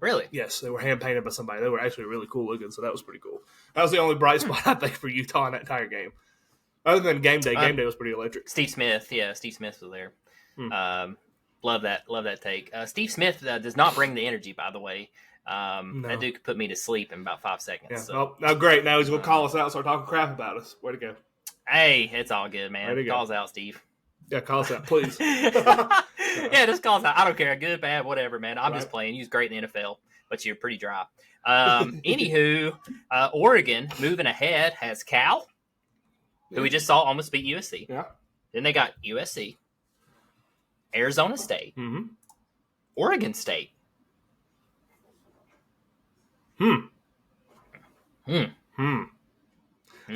Really? Yes, they were hand-painted by somebody. They were actually really cool looking, so that was pretty cool. That was the only bright spot, I think, for Utah in that entire game. Other than game day. Game day was pretty electric. Steve Smith was there. Love that take. Steve Smith does not bring the energy, by the way. No. That dude could put me to sleep in about 5 seconds. Yeah. So. Oh, now great. Now he's going to call us out and start talking crap about us. Way to go. Hey, it's all good, man. Call us out, Steve. Yeah, call us out, please. Yeah, just call us out. I don't care. Good, bad, whatever, man. I'm just playing. You're great in the NFL, but you're pretty dry. Anywho, Oregon moving ahead has Cal, who we just saw almost beat USC. Yeah. Then they got USC, Arizona State, Oregon State. They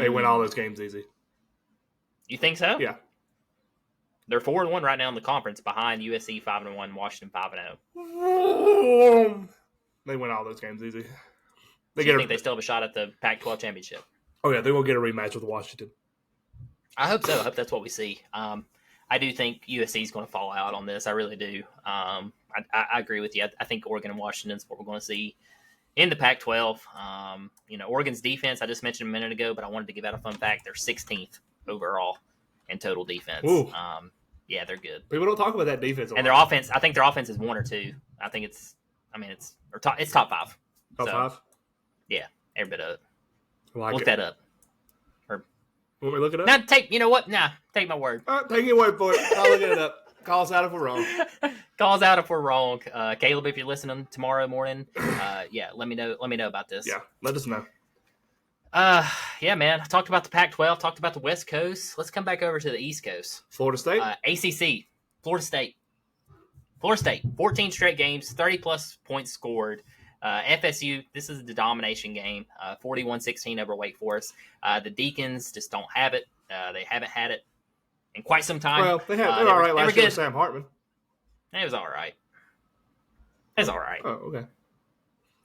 win all those games easy. You think so? Yeah. They're 4-1 right now in the conference, behind USC 5-1, Washington 5-0. They win all those games easy. Do you think they still have a shot at the Pac-12 championship? Oh yeah, they're gonna get a rematch with Washington. I hope so. I hope that's what we see. I do think USC is going to fall out on this. I really do. I agree with you. I think Oregon and Washington is what we're going to see in the Pac-12. Oregon's defense, I just mentioned a minute ago, but I wanted to give out a fun fact. They're 16th overall in total defense. Yeah, they're good. People don't talk about that defense. And their offense, I think their offense is 1 or 2. I think it's top 5. Top 5? Yeah, every bit of it. Look that up. Want me to look it up? Nah, you know what? Nah, take my word. All right, take your word for it. I'll look it up. Call us out if we're wrong. Call us out if we're wrong. Caleb, if you're listening tomorrow morning, let me know about this. Yeah, let us know. Yeah, man. I talked about the Pac-12, talked about the West Coast. Let's come back over to the East Coast. Florida State? ACC, Florida State. 14 straight games, 30-plus points scored. FSU, this is the domination game, 41-16 over Wake Forest. The Deacons just don't have it. They haven't had it in quite some time. Well, they're all right last year with Sam Hartman. It was all right. Oh, okay.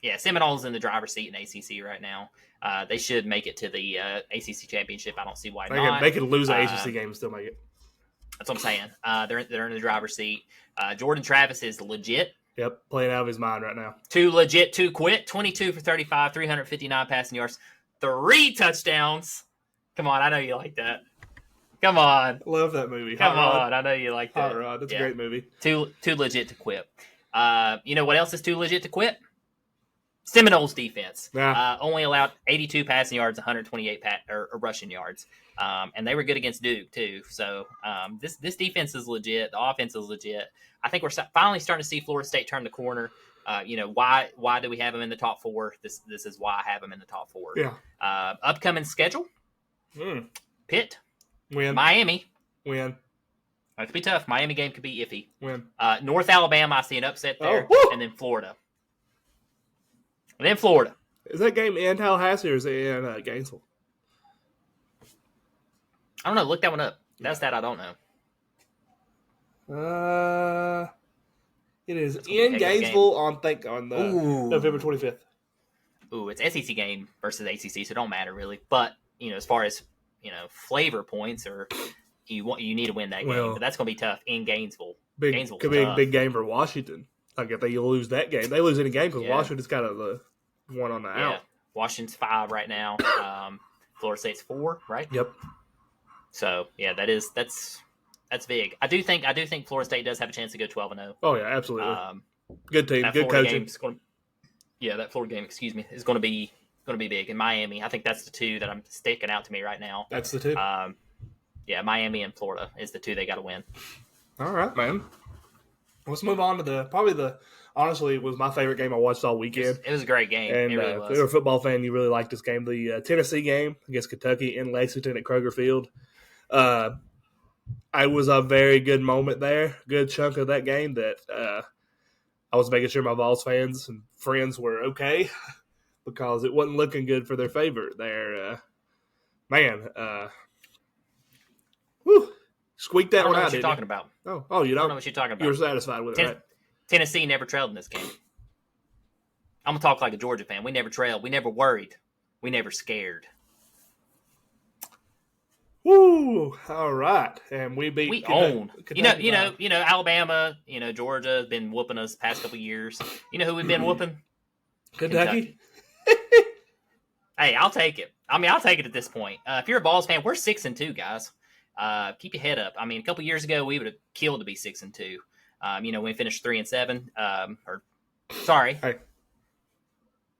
Yeah, Seminoles in the driver's seat in ACC right now. They should make it to the ACC championship. I don't see why not. They could lose an ACC game and still make it. That's what I'm saying. They're in the driver's seat. Jordan Travis is legit. Yep, playing out of his mind right now. Too legit to quit. 22 for 35, 359 passing yards, 3 touchdowns. Come on, I know you like that. Come on. Love that movie. Come on, I know you like that. Hot Rod, that's a great movie. Too legit to quit. You know what else is too legit to quit? Seminoles defense. Yeah. Only allowed 82 passing yards, 128 rushing yards. And they were good against Duke, too. So this defense is legit. The offense is legit. I think we're finally starting to see Florida State turn the corner. Why do we have them in the top 4? This is why I have them in the top 4. Yeah. Upcoming schedule. Pitt. Win. Miami. Win. That could be tough. Miami game could be iffy. Win. North Alabama, I see an upset there. And then Florida. Is that game in Tallahassee or is it in Gainesville? I don't know. Look that one up. That's that I don't know. It is in Gainesville on November 25th. Ooh, it's SEC game versus ACC, so it don't matter really. But as far as flavor points, or you need to win that game. Well, But that's going to be tough in Gainesville. Could be a big game for Washington. Like if they lose that game, they lose any game because Washington's kind of the one on the out. Washington's 5 right now. Florida State's 4, right? Yep. So yeah, that's big. I do think Florida State does have a chance to go 12-0. Oh yeah, absolutely. Good team, good coaching. That Florida game, is going to be big. In Miami, I think that's the two that I'm sticking out to me right now. That's the two. Miami and Florida is the two they got to win. All right, man. Let's move on to honestly, it was my favorite game I watched all weekend. It was a great game. And it really was. If you're a football fan, you really liked this game. The Tennessee game against Kentucky in Lexington at Kroger Field. I was a very good moment there. Good chunk of that game that I was making sure my Vols fans and friends were okay because it wasn't looking good for their favor there. Squeaked that one out. I don't know what you're talking about. Oh, you don't? I don't know what you're talking about. You're satisfied with it, right? Tennessee never trailed in this game. I'm going to talk like a Georgia fan. We never trailed. We never worried. We never scared. Woo! All right, and we own. Alabama, Georgia has been whooping us the past couple of years. You know who we've been whooping? Kentucky. Hey, I'll take it. I'll take it at this point. If you're a Vols fan, we're 6-2, guys. Keep your head up. A couple years ago, we would have killed to be 6-2. When we finished 3-7. Hey.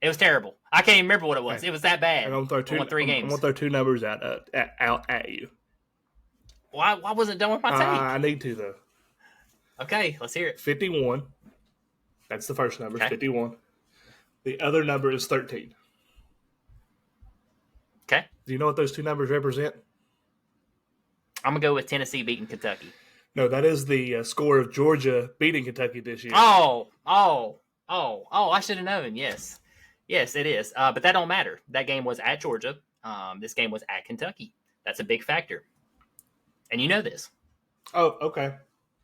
It was terrible. I can't even remember what it was. It was that bad. I'm going to won 3 games. I'm going to throw 2 numbers out at you. Why wasn't it done with my take? I need to, though. Okay, let's hear it. 51. That's the first number, okay. 51. The other number is 13. Okay. Do you know what those 2 numbers represent? I'm going to go with Tennessee beating Kentucky. No, that is the score of Georgia beating Kentucky this year. Oh, I should have known. Yes, it is. But that don't matter. That game was at Georgia. This game was at Kentucky. That's a big factor. And you know this. Oh, okay.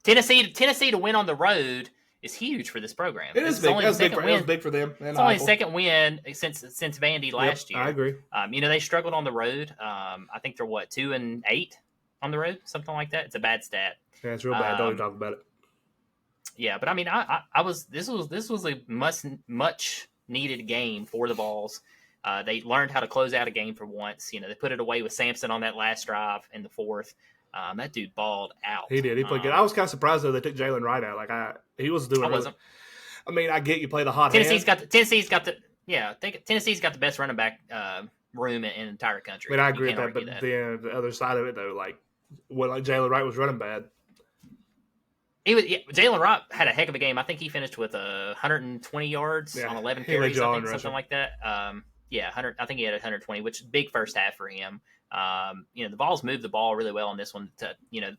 Tennessee to win on the road is huge for this program. It is big. That's big for them. It's only the second win since Vandy last year. I agree. They struggled on the road. I think they're 2-8 on the road, something like that. It's a bad stat. Yeah, it's real bad. Don't even talk about it. Yeah, but this was a much needed game for the Vols. They learned how to close out a game for once. They put it away with Sampson on that last drive in the 4th. That dude balled out. He did. He played good. I was kind of surprised though they took Jalen Wright out. He was doing. I wasn't. I get you play the hot. Tennessee's got the best running back room in the entire country. I agree with that. But then the other side of it though, Jalen Wright was running bad. Jalen Wright had a heck of a game. I think he finished with 120 yards on 11 carries, something like that. 100. I think he had 120, which is big first half for him. The Vols moved the ball really well on this one.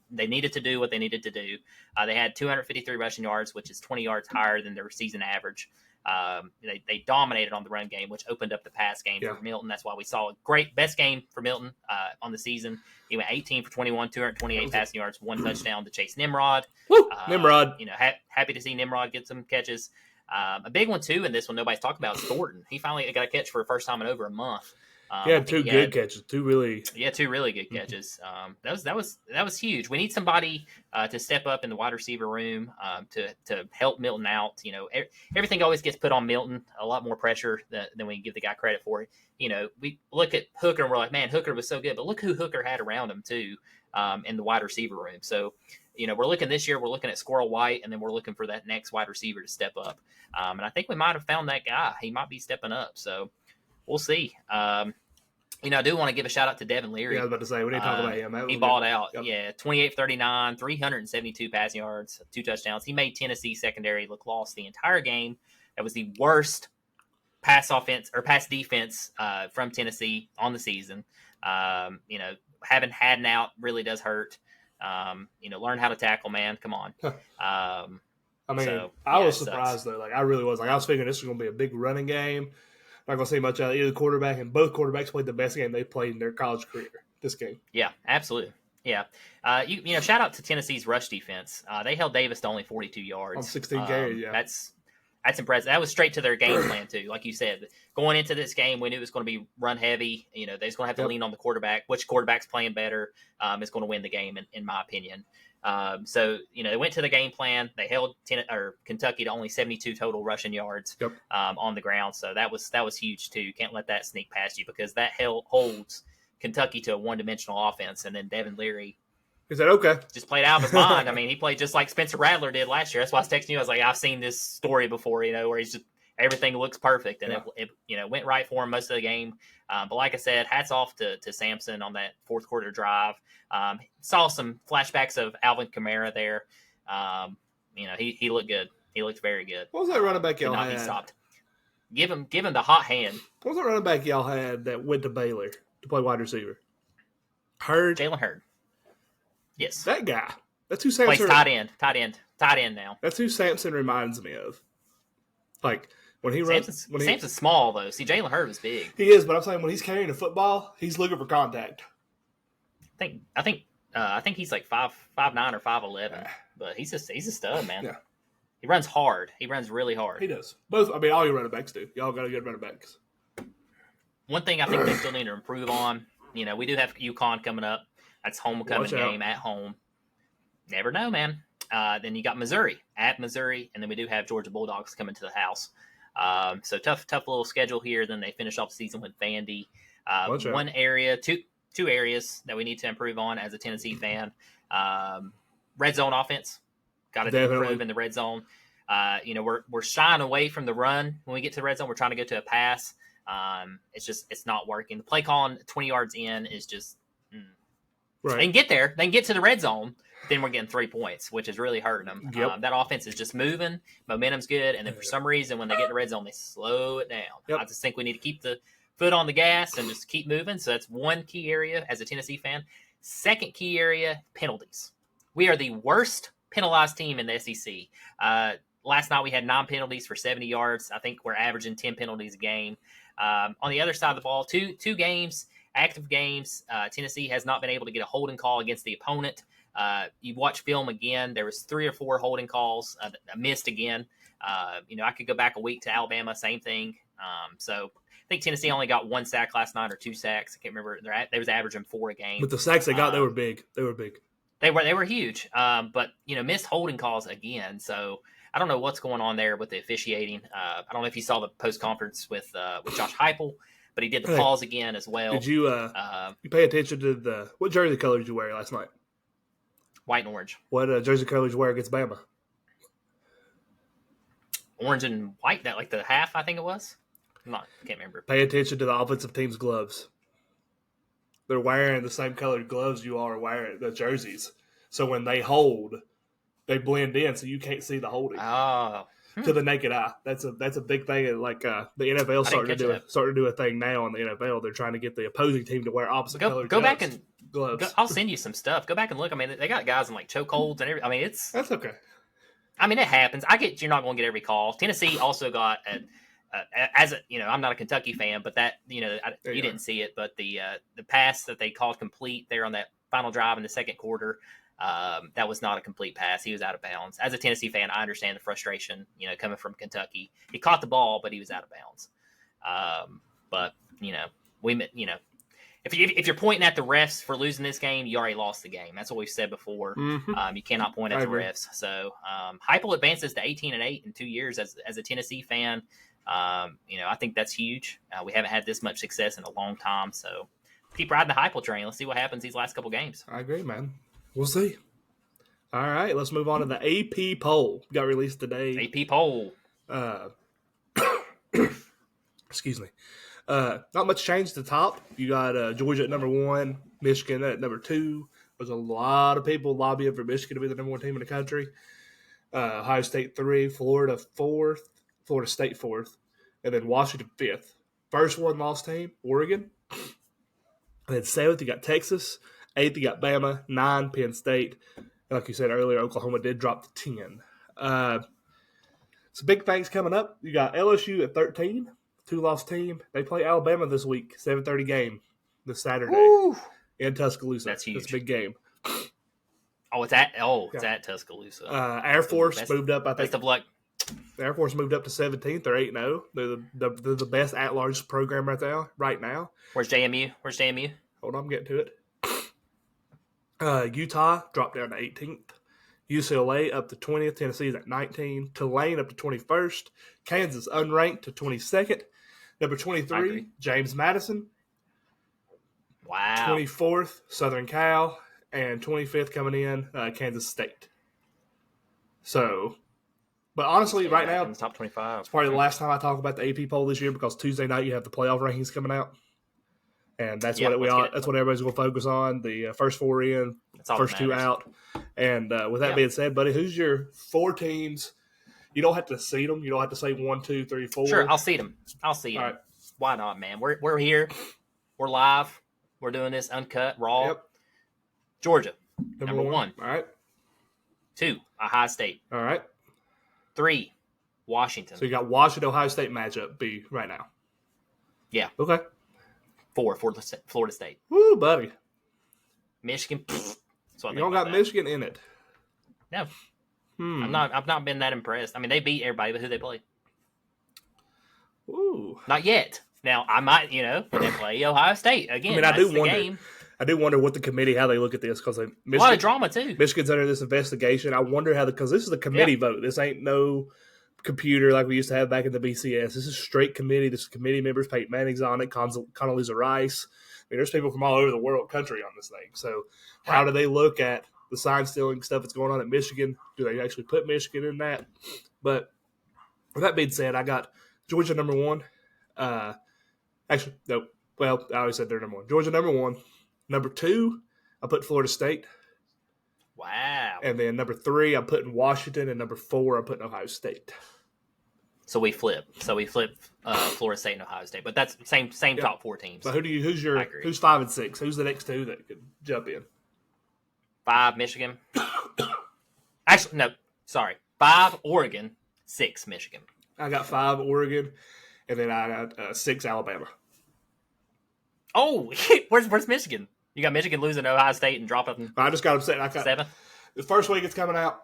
They needed to do what they needed to do. They had 253 rushing yards, which is 20 yards higher than their season average. They dominated on the run game, which opened up the pass game for Milton. That's why we saw a best game for Milton on the season. He went 18 for 21, 228 passing yards, 1 touchdown to Chase Nimrod. Woo! Nimrod. Happy to see Nimrod get some catches. A big one too in this one nobody's talking about is Thornton. He finally got a catch for the first time in over a month. He had 2 good catches. 2 really. Yeah, 2 really good catches. That was huge. We need somebody to step up in the wide receiver room to help Milton out. Everything always gets put on Milton. A lot more pressure than we give the guy credit for. We look at Hooker and we're like, man, Hooker was so good, but look who Hooker had around him too in the wide receiver room. So. We're looking this year, we're looking at Squirrel White, and then we're looking for that next wide receiver to step up. And I think we might have found that guy. He might be stepping up. So we'll see. I do want to give a shout out to Devin Leary. Yeah, I was about to say, we didn't talk about him. He balled out. Yep. Yeah, 28-39, 372 passing yards, 2 touchdowns. He made Tennessee secondary look lost the entire game. That was the worst pass defense from Tennessee on the season. Having Haddon out really does hurt. Learn how to tackle, man. Come on. I was surprised though. I really was. I was figuring this was going to be a big running game. Not going to see much out of either quarterback, and both quarterbacks played the best game they played in their college career. This game. Yeah, absolutely. Yeah. Shout out to Tennessee's rush defense. They held Davis to only 42 yards on 16 carries. Yeah, that's That's impressive. That was straight to their game plan too. Like you said, going into this game, we knew it was going to be run heavy. You know, they're going to have to lean on the quarterback. Which quarterback's playing better is going to win the game, in my opinion. So you know, they went to the game plan. They held Kentucky to only 72 total rushing yards on the ground. So that was huge too. You can't let that sneak past you because that holds Kentucky to a one-dimensional offense. And then Devin Leary. Is that okay? Just played out of his mind. I mean, he played just like Spencer Rattler did last year. That's why I was texting you. I was like, I've seen this story before, you know, where he's just everything looks perfect, and it you know, went right for him most of the game. But like I said, hats off to Sampson on that fourth quarter drive. Saw some flashbacks of Alvin Kamara there. You know, he looked good. He looked very good. What was that running back y'all had? Be stopped. Give him the hot hand. What was that running back y'all had that went to Baylor to play wide receiver? Hurd? Jalen Hurd. Yes. That guy. That's who Sampson plays tight end now. That's who Sampson reminds me of. Like when he runs, Sampson's small though. See, Jalen Hurd was big. He is, but I'm saying when he's carrying a football, he's looking for contact. I think he's like 5'9" or 5'11", but he's a stud, man. Yeah. He runs hard. He runs really hard. He does. Both. I mean, all your running backs do. Y'all got a good running backs. One thing I think they still need to improve on. You know, we do have UConn coming up. That's homecoming game at home. Never know, man. Then you got Missouri at Missouri, and then we do have Georgia Bulldogs coming to the house. So tough little schedule here. Then they finish off the season with Vandy. One area, two areas that we need to improve on as a Tennessee fan. Red zone offense. Got to improve in the red zone. You know, we're shying away from the run when we get to the red zone. We're trying to go to a pass. It's not working. The play calling 20 yards in is just right. They can get there. They can get to the red zone. Then we're getting 3 points, which is really hurting them. Yep. That offense is just moving. Momentum's good. And then for some reason, when they get in the red zone, they slow it down. Yep. I just think we need to keep the foot on the gas and just keep moving. So that's one key area as a Tennessee fan. Second key area, penalties. We are the worst penalized team in the SEC. Last night we had 9 penalties for 70 yards. I think we're averaging 10 penalties a game. On the other side of the ball, two games, active games, Tennessee has not been able to get a holding call against the opponent. You watch film again, there was 3 or 4 holding calls missed again. You know, I could go back a week to Alabama, same thing. So I think Tennessee only got 1 sack last night or 2 sacks. I can't remember. They was averaging 4 a game. But the sacks they got, they were big. They were huge. But you know, missed holding calls again. So I don't know what's going on there with the officiating. I don't know if you saw the post conference with Josh Heupel, but he did the pause again as well. Did you you pay attention to what jersey color did you wear last night? White and orange. What jersey color did you wear against Bama? Orange and white. That like the half, I think it was. Can't remember. Pay attention to the offensive team's gloves. They're wearing the same colored gloves you all are wearing, the jerseys. So when they hold, they blend in, so you can't see the holding. Oh, to the naked eye. That's a big thing. Like the NFL starting to do a thing now in the NFL. They're trying to get the opposing team to wear opposite colored gloves. Go back and gloves. I'll send you some stuff. Go back and look. I mean, they got guys in like chokeholds and everything. I mean, that's okay. I mean, it happens. I get you're not going to get every call. Tennessee also got I'm not a Kentucky fan, but that you didn't see it, but the pass that they called complete there on that final drive in the second quarter. That was not a complete pass. He was out of bounds. As a Tennessee fan, I understand the frustration, coming from Kentucky. He caught the ball, but he was out of bounds. But if you're pointing at the refs for losing this game, you already lost the game. That's what we've said before. Mm-hmm. You cannot point at the refs. So Heupel advances to 18-8 in 2 years as a Tennessee fan. I think that's huge. We haven't had this much success in a long time. So keep riding the Heupel train. Let's see what happens these last couple games. I agree, man. We'll see. All right, let's move on to the AP poll. Got released today. AP poll. Excuse me. Not much change at the top. You got Georgia at number 1, Michigan at number 2. There's a lot of people lobbying for Michigan to be the number 1 team in the country. Ohio State 3, Florida 4th, Florida State 4th, and then Washington 5th. First 1-loss team, Oregon. And then 7th, you got Texas. 8th, you got Bama. 9, Penn State. And like you said earlier, Oklahoma did drop to 10. Some big things coming up. You got LSU at 13, 2-loss team. They play Alabama this week, 7:30 game this Saturday. Woo! In Tuscaloosa. That's huge. That's a big game. It's at Tuscaloosa. Air Force moved up, I think. Best of luck. The Air Force moved up to 17th. They're 8-0. They're the best at-large program right now. Where's JMU? Hold on, I'm getting to it. Utah dropped down to 18th. UCLA up to 20th. Tennessee's at 19. Tulane up to 21st. Kansas unranked to 22nd. Number 23, James Madison. Wow. 24th, Southern Cal. And 25th coming in, Kansas State. So, but honestly, right now, in the top 25. It's probably the last time I talk about the AP poll this year because Tuesday night you have the playoff rankings coming out. And that's what everybody's going to focus on. The first four in, first two out. And with that being said, buddy, who's your four teams? You don't have to seed them. You don't have to say 1, 2, 3, 4. Sure, I'll seed them. All right. Why not, man? We're here. We're live. We're doing this uncut, raw. Yep. Georgia, number 1. All right. 2, Ohio State. All right. 3, Washington. So you got Washington, Ohio State matchup B right now. Yeah. Okay. 4, Florida State. Woo, buddy. Michigan. You don't got Michigan in it. No. I've not been that impressed. I mean, they beat everybody, but who they play? Ooh. Not yet. Now, I might, when they play Ohio State again. I mean, I do wonder what the committee, how they look at this, because a lot of drama too. Michigan's under this investigation. I wonder how because this is a committee vote. This ain't no computer like we used to have back in the BCS. This is straight committee. This is committee members. Peyton Manning's on it. Condoleezza Rice. I mean, there's people from all over the country on this thing. So, how do they look at the sign stealing stuff that's going on at Michigan? Do they actually put Michigan in that? But with that being said, I got Georgia number 1. Actually, no. Well, I always said they're number 1. Georgia number 1. Number 2, I put Florida State. Wow. And then number 3, I'm putting Washington, and number 4, I'm putting Ohio State. So we flip. Florida State and Ohio State, but that's same top 4 teams. So who's 5 and 6? Who's the next 2 that could jump in? 5 Michigan. Actually, no. Sorry, 5 Oregon, 6 Michigan. I got 5 Oregon, and then I got 6 Alabama. Oh, where's Michigan? You got Michigan losing to Ohio State and dropping. I just got them set. I got 7. The first week it's coming out.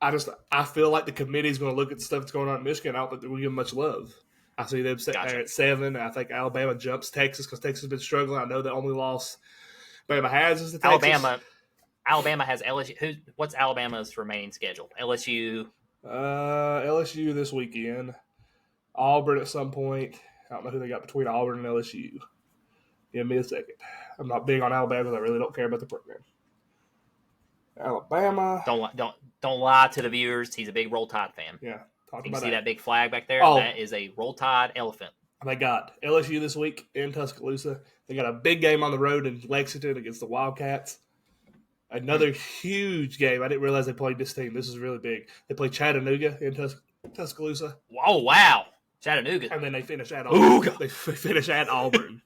I feel like the committee's going to look at the stuff that's going on in Michigan. I don't think they're going to give them much love. I see them sitting there at 7. I think Alabama jumps Texas because Texas has been struggling. I know the only loss Alabama has is the Texas. Alabama has LSU. What's Alabama's remaining schedule? LSU. LSU this weekend. Auburn at some point. I don't know who they got between Auburn and LSU. Give me a second. I'm not big on Alabama because I really don't care about the program. Alabama. Don't lie to the viewers. He's a big Roll Tide fan. Yeah. You see that big flag back there? Oh. That is a Roll Tide elephant. They got LSU this week in Tuscaloosa. They got a big game on the road in Lexington against the Wildcats. Another huge game. I didn't realize they played this team. This is really big. They play Chattanooga in Tuscaloosa. Oh, wow. Chattanooga. And then they finish at Auburn. They finish at Auburn.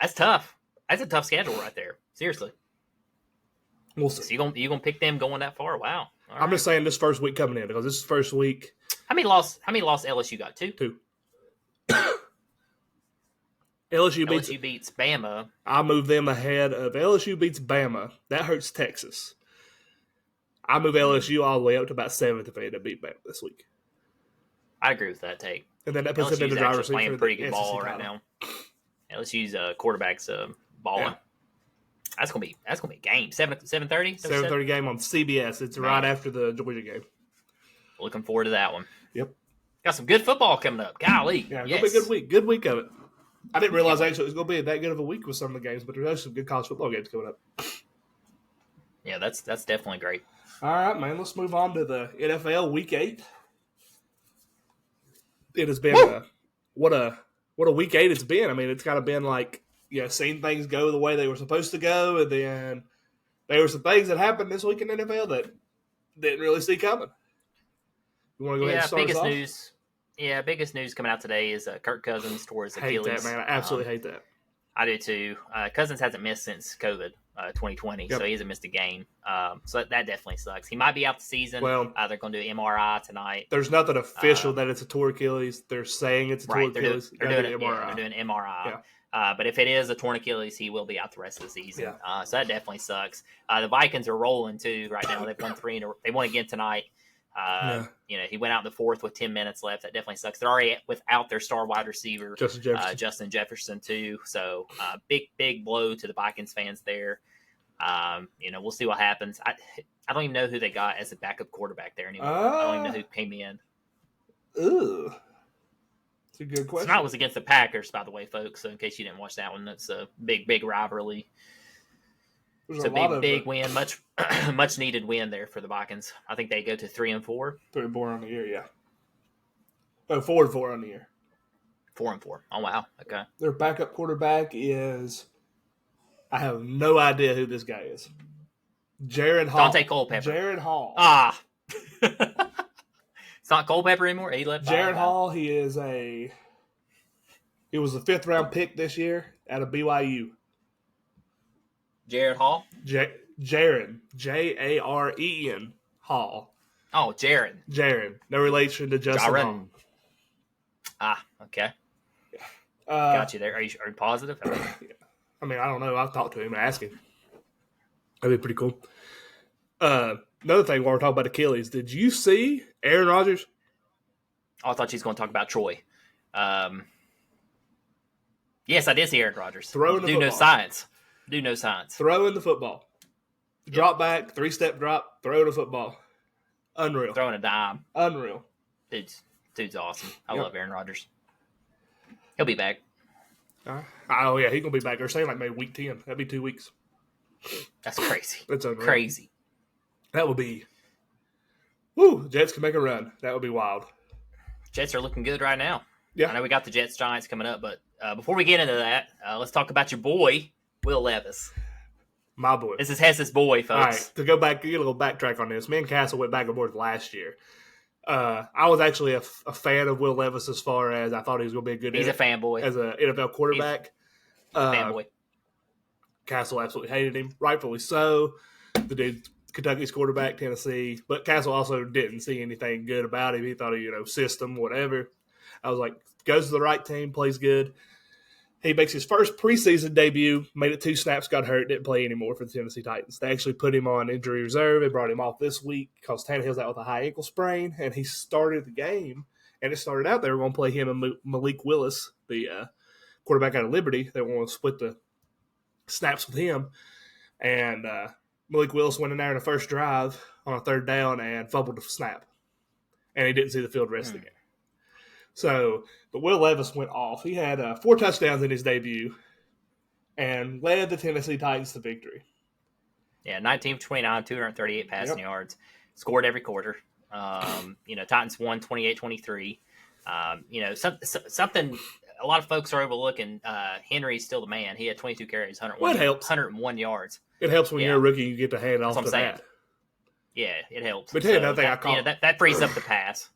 That's tough. That's a tough schedule right there. Seriously. We'll see. So you gonna pick them going that far? Wow. I'm just saying this first week coming in because this is first week. How many loss LSU got? 2? 2. LSU beats Bama. I move them ahead of LSU beats Bama. That hurts Texas. I move LSU all the way up to about 7th if they end up beating Bama this week. I agree with that take. And then that puts them in the driver's seat playing pretty good ball right now. LSU's quarterback's balling. Yeah. That's gonna be a game. 7:30? 7:30 game on CBS. It's right after the Georgia game. Looking forward to that one. Yep. Got some good football coming up. Golly. Yeah, it's gonna be a good week. Good week of it. I didn't realize actually it was gonna be that good of a week with some of the games, but there's some good college football games coming up. Yeah, that's definitely great. All right, man. Let's move on to the NFL Week 8. It has been what a Week 8 it's been. I mean, it's kind of been like seeing things go the way they were supposed to go, and then there were some things that happened this week in the NFL that didn't really see coming. You want to go ahead and start us off? Biggest news coming out today is Kirk Cousins tore his Achilles. Hate that, man. I absolutely hate that. I do too. Cousins hasn't missed since COVID 2020, so he hasn't missed a game. So that definitely sucks. He might be out the season. Well, they're going to do MRI tonight. There's nothing official that it's a torn Achilles. They're saying it's a torn Achilles. They're doing MRI. They're doing MRI. Yeah. But if it is a torn Achilles, he will be out the rest of the season. Yeah. So that definitely sucks. The Vikings are rolling too right now. They've won 3 they won again tonight. Yeah. He went out in the fourth with 10 minutes left. That definitely sucks. They're already without their star wide receiver, Justin Jefferson, too. So big blow to the Vikings fans there. We'll see what happens. I don't even know who they got as a backup quarterback there anymore. I don't even know who came in. Ugh. It's a good question. Tonight was against the Packers, by the way, folks. So in case you didn't watch that one, that's a big rivalry. It's a big win, much needed win there for the Vikings. I think they go to 3-4. 3-4 on the year, yeah. No, 4-4 on the year. 4-4. Oh wow, okay. Their backup quarterback is, I have no idea who this guy is. Jaron Hall. Dante Culpepper. Jaron Hall. It's not Culpepper anymore. He left. Jaron Hall. He was a 5th round pick this year out of BYU. Jared Hall? Jaren. Jaren Hall. Oh, Jaren. No relation to Justin Hall. Okay. Got you there. Are you positive? I mean, I don't know. I'll talk to him and ask him. That'd be pretty cool. Another thing while we're talking about Achilles, did you see Aaron Rodgers? Oh, I thought she was going to talk about Troy. Yes, I did see Aaron Rodgers. Throwing the football. Do no science. Throwing the football. Drop back, 3-step drop, throw the football. Unreal. Throwing a dime. Unreal. Dude's awesome. I love Aaron Rodgers. He'll be back. Oh, yeah, he's going to be back. They're saying like maybe week 10. That'd be 2 weeks. That's crazy. That's unreal. Crazy. That would be... Woo, Jets can make a run. That would be wild. Jets are looking good right now. Yeah. I know we got the Jets-Giants coming up, but before we get into that, let's talk about your boy, Will Levis. My boy. This is Hess's boy, folks. All right, to go back, get a little backtrack on this. Me and Castle went back and forth last year. I was actually a fan of Will Levis as far as I thought he was going to be a good. He's a fanboy as an NFL quarterback. Fanboy. Castle absolutely hated him, rightfully so. The dude, Kentucky's quarterback, Tennessee, but Castle also didn't see anything good about him. He thought he, system, whatever. I was like, goes to the right team, plays good. He makes his first preseason debut, made it 2 snaps, got hurt, didn't play anymore for the Tennessee Titans. They actually put him on injury reserve and brought him off this week because Tannehill's out with a high ankle sprain, and he started the game. And it started out they were going to play him and Malik Willis, the quarterback out of Liberty. They were going to split the snaps with him. And Malik Willis went in there in the first drive on a 3rd down and fumbled the snap. And he didn't see the field the rest of the game. So, but Will Levis went off. He had 4 touchdowns in his debut and led the Tennessee Titans to victory. Yeah, 19 29, 238 passing yards. Scored every quarter. Titans won 28-23. Something a lot of folks are overlooking. Henry's still the man. He had 22 carries, 101 yards. It helps when you're a rookie, you get to hand off to that. Yeah, it helps. But tell you another thing I caught. That frees up the pass.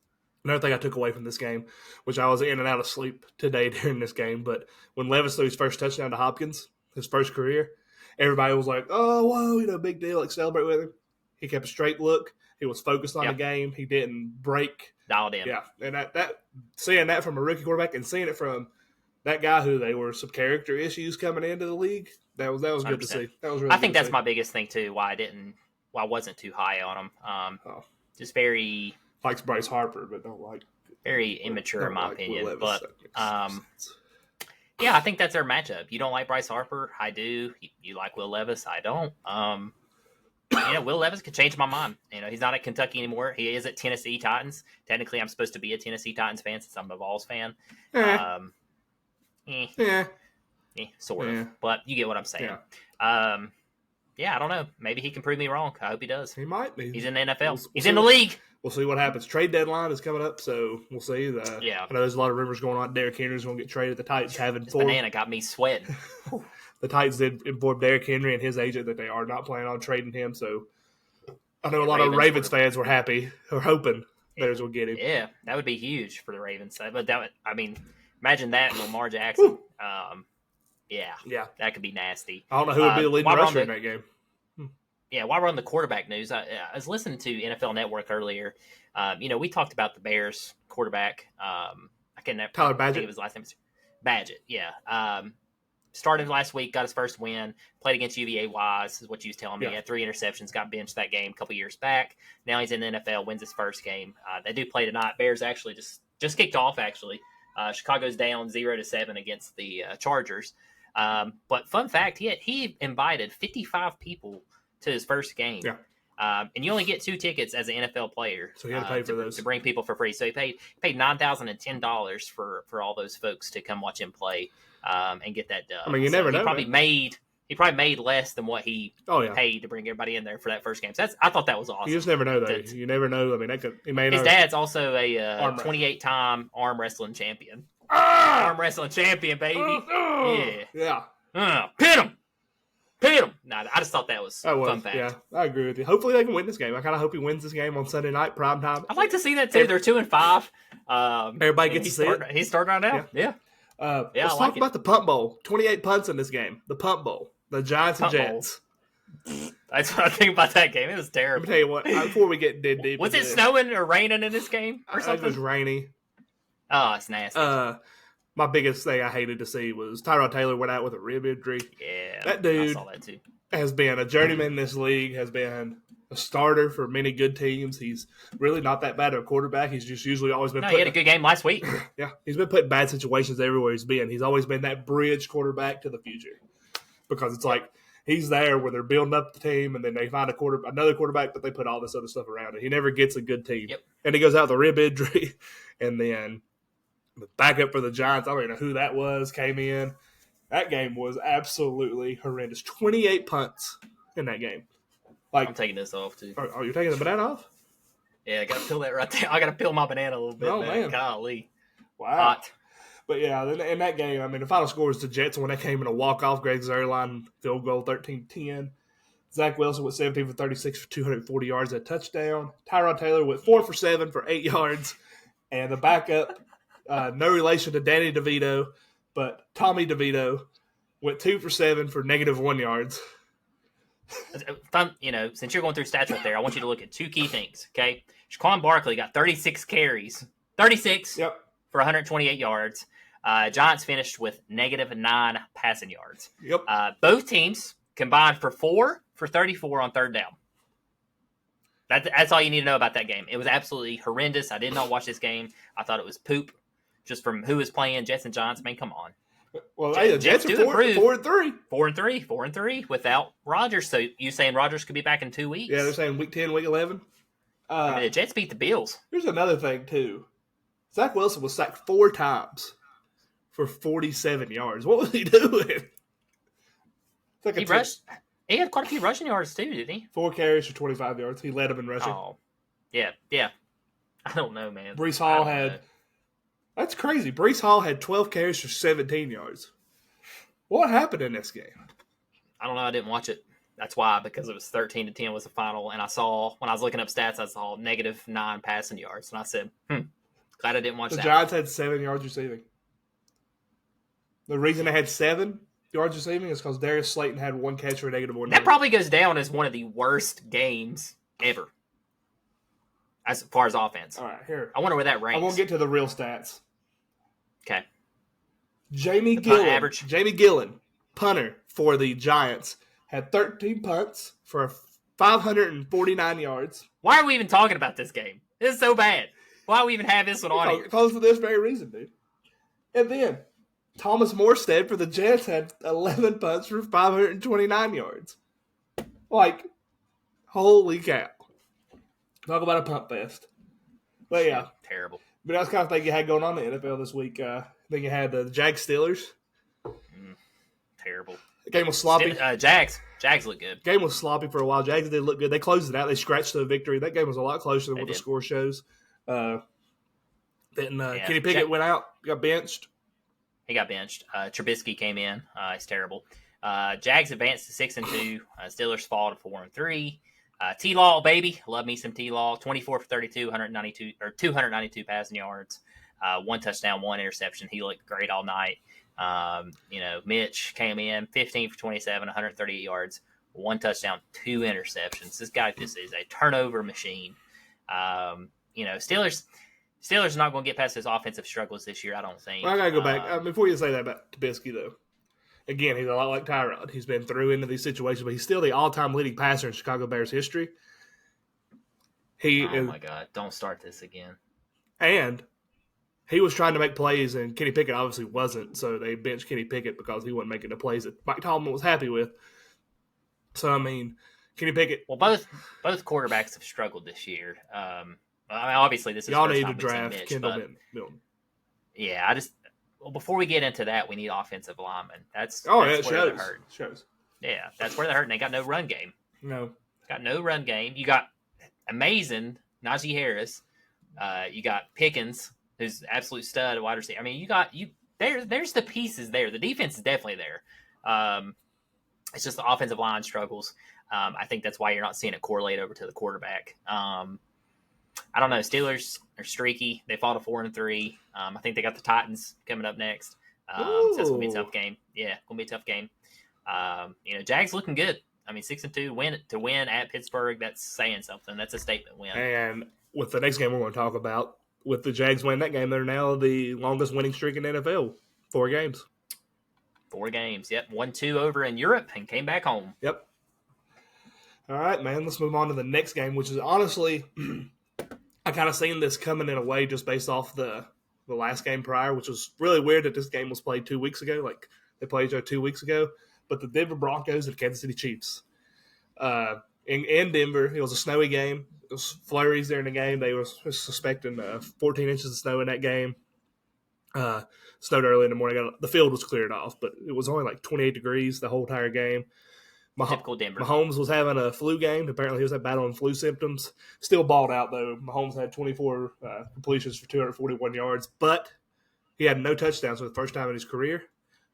Another thing I took away from this game, which I was in and out of sleep today during this game, but when Levis threw his first touchdown to Hopkins, his first career, everybody was like, oh, whoa, big deal, like celebrate with him. He kept a straight look. He was focused on the game. He didn't break. Dialed in. Yeah, and that seeing that from a rookie quarterback and seeing it from that guy who they were some character issues coming into the league, that was good 100%. To see. That was really. I think that's my biggest thing too. Why I wasn't too high on him. Just very. Likes Bryce Harper, but don't like. Very immature in my opinion. But I think that's their matchup. You don't like Bryce Harper, I do. You like Will Levis, I don't. Will Levis could change my mind. He's not at Kentucky anymore. He is at Tennessee Titans. Technically, I'm supposed to be a Tennessee Titans fan since I'm a Vols fan. Sort of. But you get what I'm saying. I don't know. Maybe he can prove me wrong. I hope he does. He might be. He's in the NFL. He's in the league. We'll see what happens. Trade deadline is coming up, so we'll see. I know there's a lot of rumors going on. Derrick Henry's going to get traded. The Titans have informed. Banana got me sweating. The Titans did inform Derrick Henry and his agent that they are not planning on trading him. So I know a lot of Ravens fans were happy or hoping theirs will get him. Yeah, that would be huge for the Ravens. But imagine that and Lamar Jackson. That could be nasty. I don't know who would be the leading rusher in that game. Yeah, while we're on the quarterback news, I was listening to NFL Network earlier. We talked about the Bears quarterback. I can't Tyler Badgett. think of his last name. Badgett, yeah. started last week, got his first win, played against UVA Wise, is what you was telling me. Yeah. He had 3 interceptions, got benched that game a couple years back. Now he's in the NFL, wins his first game. They do play tonight. Bears actually just kicked off, actually. Chicago's down 0-7 against the Chargers. But fun fact, he invited 55 people to his first game. Yeah. And you only get 2 tickets as an NFL player. So he had to pay for those. To bring people for free. So he paid $9,010 for all those folks to come watch him play and get that done. I mean, you never know. He probably made less than what he paid to bring everybody in there for that first game. So I thought that was awesome. You just never know, though. You never know. I mean, his dad's also a 28-time arm wrestling champion. Arm wrestling champion, baby. Yeah. Pin him. No, I just thought that was fun fact. Yeah, I agree with you. Hopefully they can win this game. I kind of hope he wins this game on Sunday night, prime time. I'd like to see that too. They're 2-5. Everybody gets to see it. He's starting right now. Yeah. Let's talk about the Punt Bowl. 28 punts in this game. The Punt Bowl. The Giants and Jets. That's what I think about that game. It was terrible. Let me tell you what. Before we get deep, was it snowing or raining in this game or something? It was rainy. Oh, it's nasty. My biggest thing I hated to see was Tyrod Taylor went out with a rib injury. Yeah, that dude I saw that too. Has been a journeyman in this league, has been a starter for many good teams. He's really not that bad of a quarterback. He's just usually always been he had a good game last week. Yeah, he's been put in bad situations everywhere he's been. He's always been that bridge quarterback to the future because it's like he's there where they're building up the team and then they find another quarterback, but they put all this other stuff around it. He never gets a good team. Yep. And he goes out with a rib injury and then the backup for the Giants, I don't even know who that was, came in. That game was absolutely horrendous. 28 punts in that game. I'm taking this off, too. Are you taking the banana off? Yeah, I got to peel that right there. I got to peel my banana a little bit, man. Golly. Wow. Hot. But, yeah, in that game, I mean, the final score was the Jets when they came in a walk-off. Greg Zuerlein field goal, 13-10. Zach Wilson with 17 for 36 for 240 yards, a touchdown. Tyrod Taylor with 4 for 7 for 8 yards. And the backup, no relation to Danny DeVito, but Tommy DeVito went 2 for 7 for -1 yards. Since you're going through stats right there, I want you to look at 2 key things, okay? Shaquan Barkley got 36 carries. 36 Yep. For 128 yards. Giants finished with -9 passing yards. Yep. Both teams combined for 4 for 34 on third down. That's all you need to know about that game. It was absolutely horrendous. I did not watch this game. I thought it was poop just from who was playing. Jets and Giants, man, come on. Well, the Jets are 4-3. 4-3 without Rodgers. So you saying Rodgers could be back in 2 weeks? Yeah, they're saying week 10, week 11. The Jets beat the Bills. Here's another thing, too. Zach Wilson was sacked 4 times for 47 yards. What was he doing? He had quite a few rushing yards, too, didn't he? 4 carries for 25 yards. He led them in rushing. Oh, yeah. I don't know, man. Breece Hall had... That's crazy. Breece Hall had 12 carries for 17 yards. What happened in this game? I don't know. I didn't watch it. That's why, because it was 13-10 was the final. And I saw, when I was looking up stats, I saw -9 passing yards. And I said, glad I didn't watch that. The Giants had 7 yards receiving. The reason they had 7 yards receiving is because Darius Slayton had 1 catch for -1 yard. That probably goes down as one of the worst games ever, as far as offense. All right, here. I wonder where that ranks. I won't get to the real stats. Okay. Jamie Gillen, punter for the Giants, had 13 punts for 549 yards. Why are we even talking about this game? This is so bad. Why do we even have this one on here? Because for this very reason, dude. And then Thomas Morstead for the Jets had 11 punts for 529 yards. Like, holy cow. Talk about a punt fest. But yeah. Terrible. But that's the kind of thing you had going on in the NFL this week. I think you had the Jags Steelers. Terrible. The game was sloppy. Jags look good. Game was sloppy for a while. Jags did look good. They closed it out. They scratched the victory. That game was a lot closer than what the score shows. Then Kenny Pickett went out, got benched. He got benched. Trubisky came in. He's terrible. Jags advanced to 6-2. Steelers fall to 4-3. T-Law, baby. Love me some T-Law. 24 for 32, 292 passing yards. 1 touchdown, 1 interception. He looked great all night. Mitch came in 15 for 27, 138 yards, 1 touchdown, 2 interceptions. This guy just is a turnover machine. Steelers are not going to get past his offensive struggles this year, I don't think. Well, I got to go back. Before you say that about Trubisky, though, Again, he's a lot like Tyrod. He's been through into these situations, but he's still the all-time leading passer in Chicago Bears history. Oh my God! Don't start this again. And he was trying to make plays, and Kenny Pickett obviously wasn't, so they benched Kenny Pickett because he wasn't making the plays that Mike Tomlin was happy with. So, I mean, Kenny Pickett. Well, both quarterbacks have struggled this year. I mean, obviously, this is y'all first need time to we've seen draft Mitch, Kendall but Milton. yeah, before we get into that, we need offensive linemen. That's it where shows. they're hurt. Shows. Yeah, that's where they're hurt, and they got no run game. No. Got no run game. You got amazing Najee Harris. You got Pickens, who's an absolute stud wide receiver. I mean, there's the pieces there. The defense is definitely there. It's just the offensive line struggles. I think that's why you're not seeing it correlate over to the quarterback. I don't know. Steelers are streaky. They fall to 4-3. I think they got the Titans coming up next. So that's gonna be a tough game. Yeah, gonna be a tough game. Jags looking good. I mean, 6-2 win at Pittsburgh. That's saying something. That's a statement win. And with the next game we're going to talk about, with the Jags winning that game, they're now the longest winning streak in the NFL. 4 games. 4 games. Yep. 1-2 over in Europe and came back home. Yep. All right, man. Let's move on to the next game, which is honestly, I kind of seen this coming in a way just based off the last game prior, which was really weird that this game was played 2 weeks ago. Like, they played each other 2 weeks ago. But the Denver Broncos and Kansas City Chiefs. In Denver, it was a snowy game. It was flurries during the game. They were suspecting 14 inches of snow in that game. Snowed early in the morning. The field was cleared off, but it was only like 28 degrees the whole entire game. Typical Denver. Mahomes was having a flu game. Apparently, he was battling flu symptoms. Still balled out, though. Mahomes had 24 completions for 241 yards, but he had no touchdowns for the first time in his career.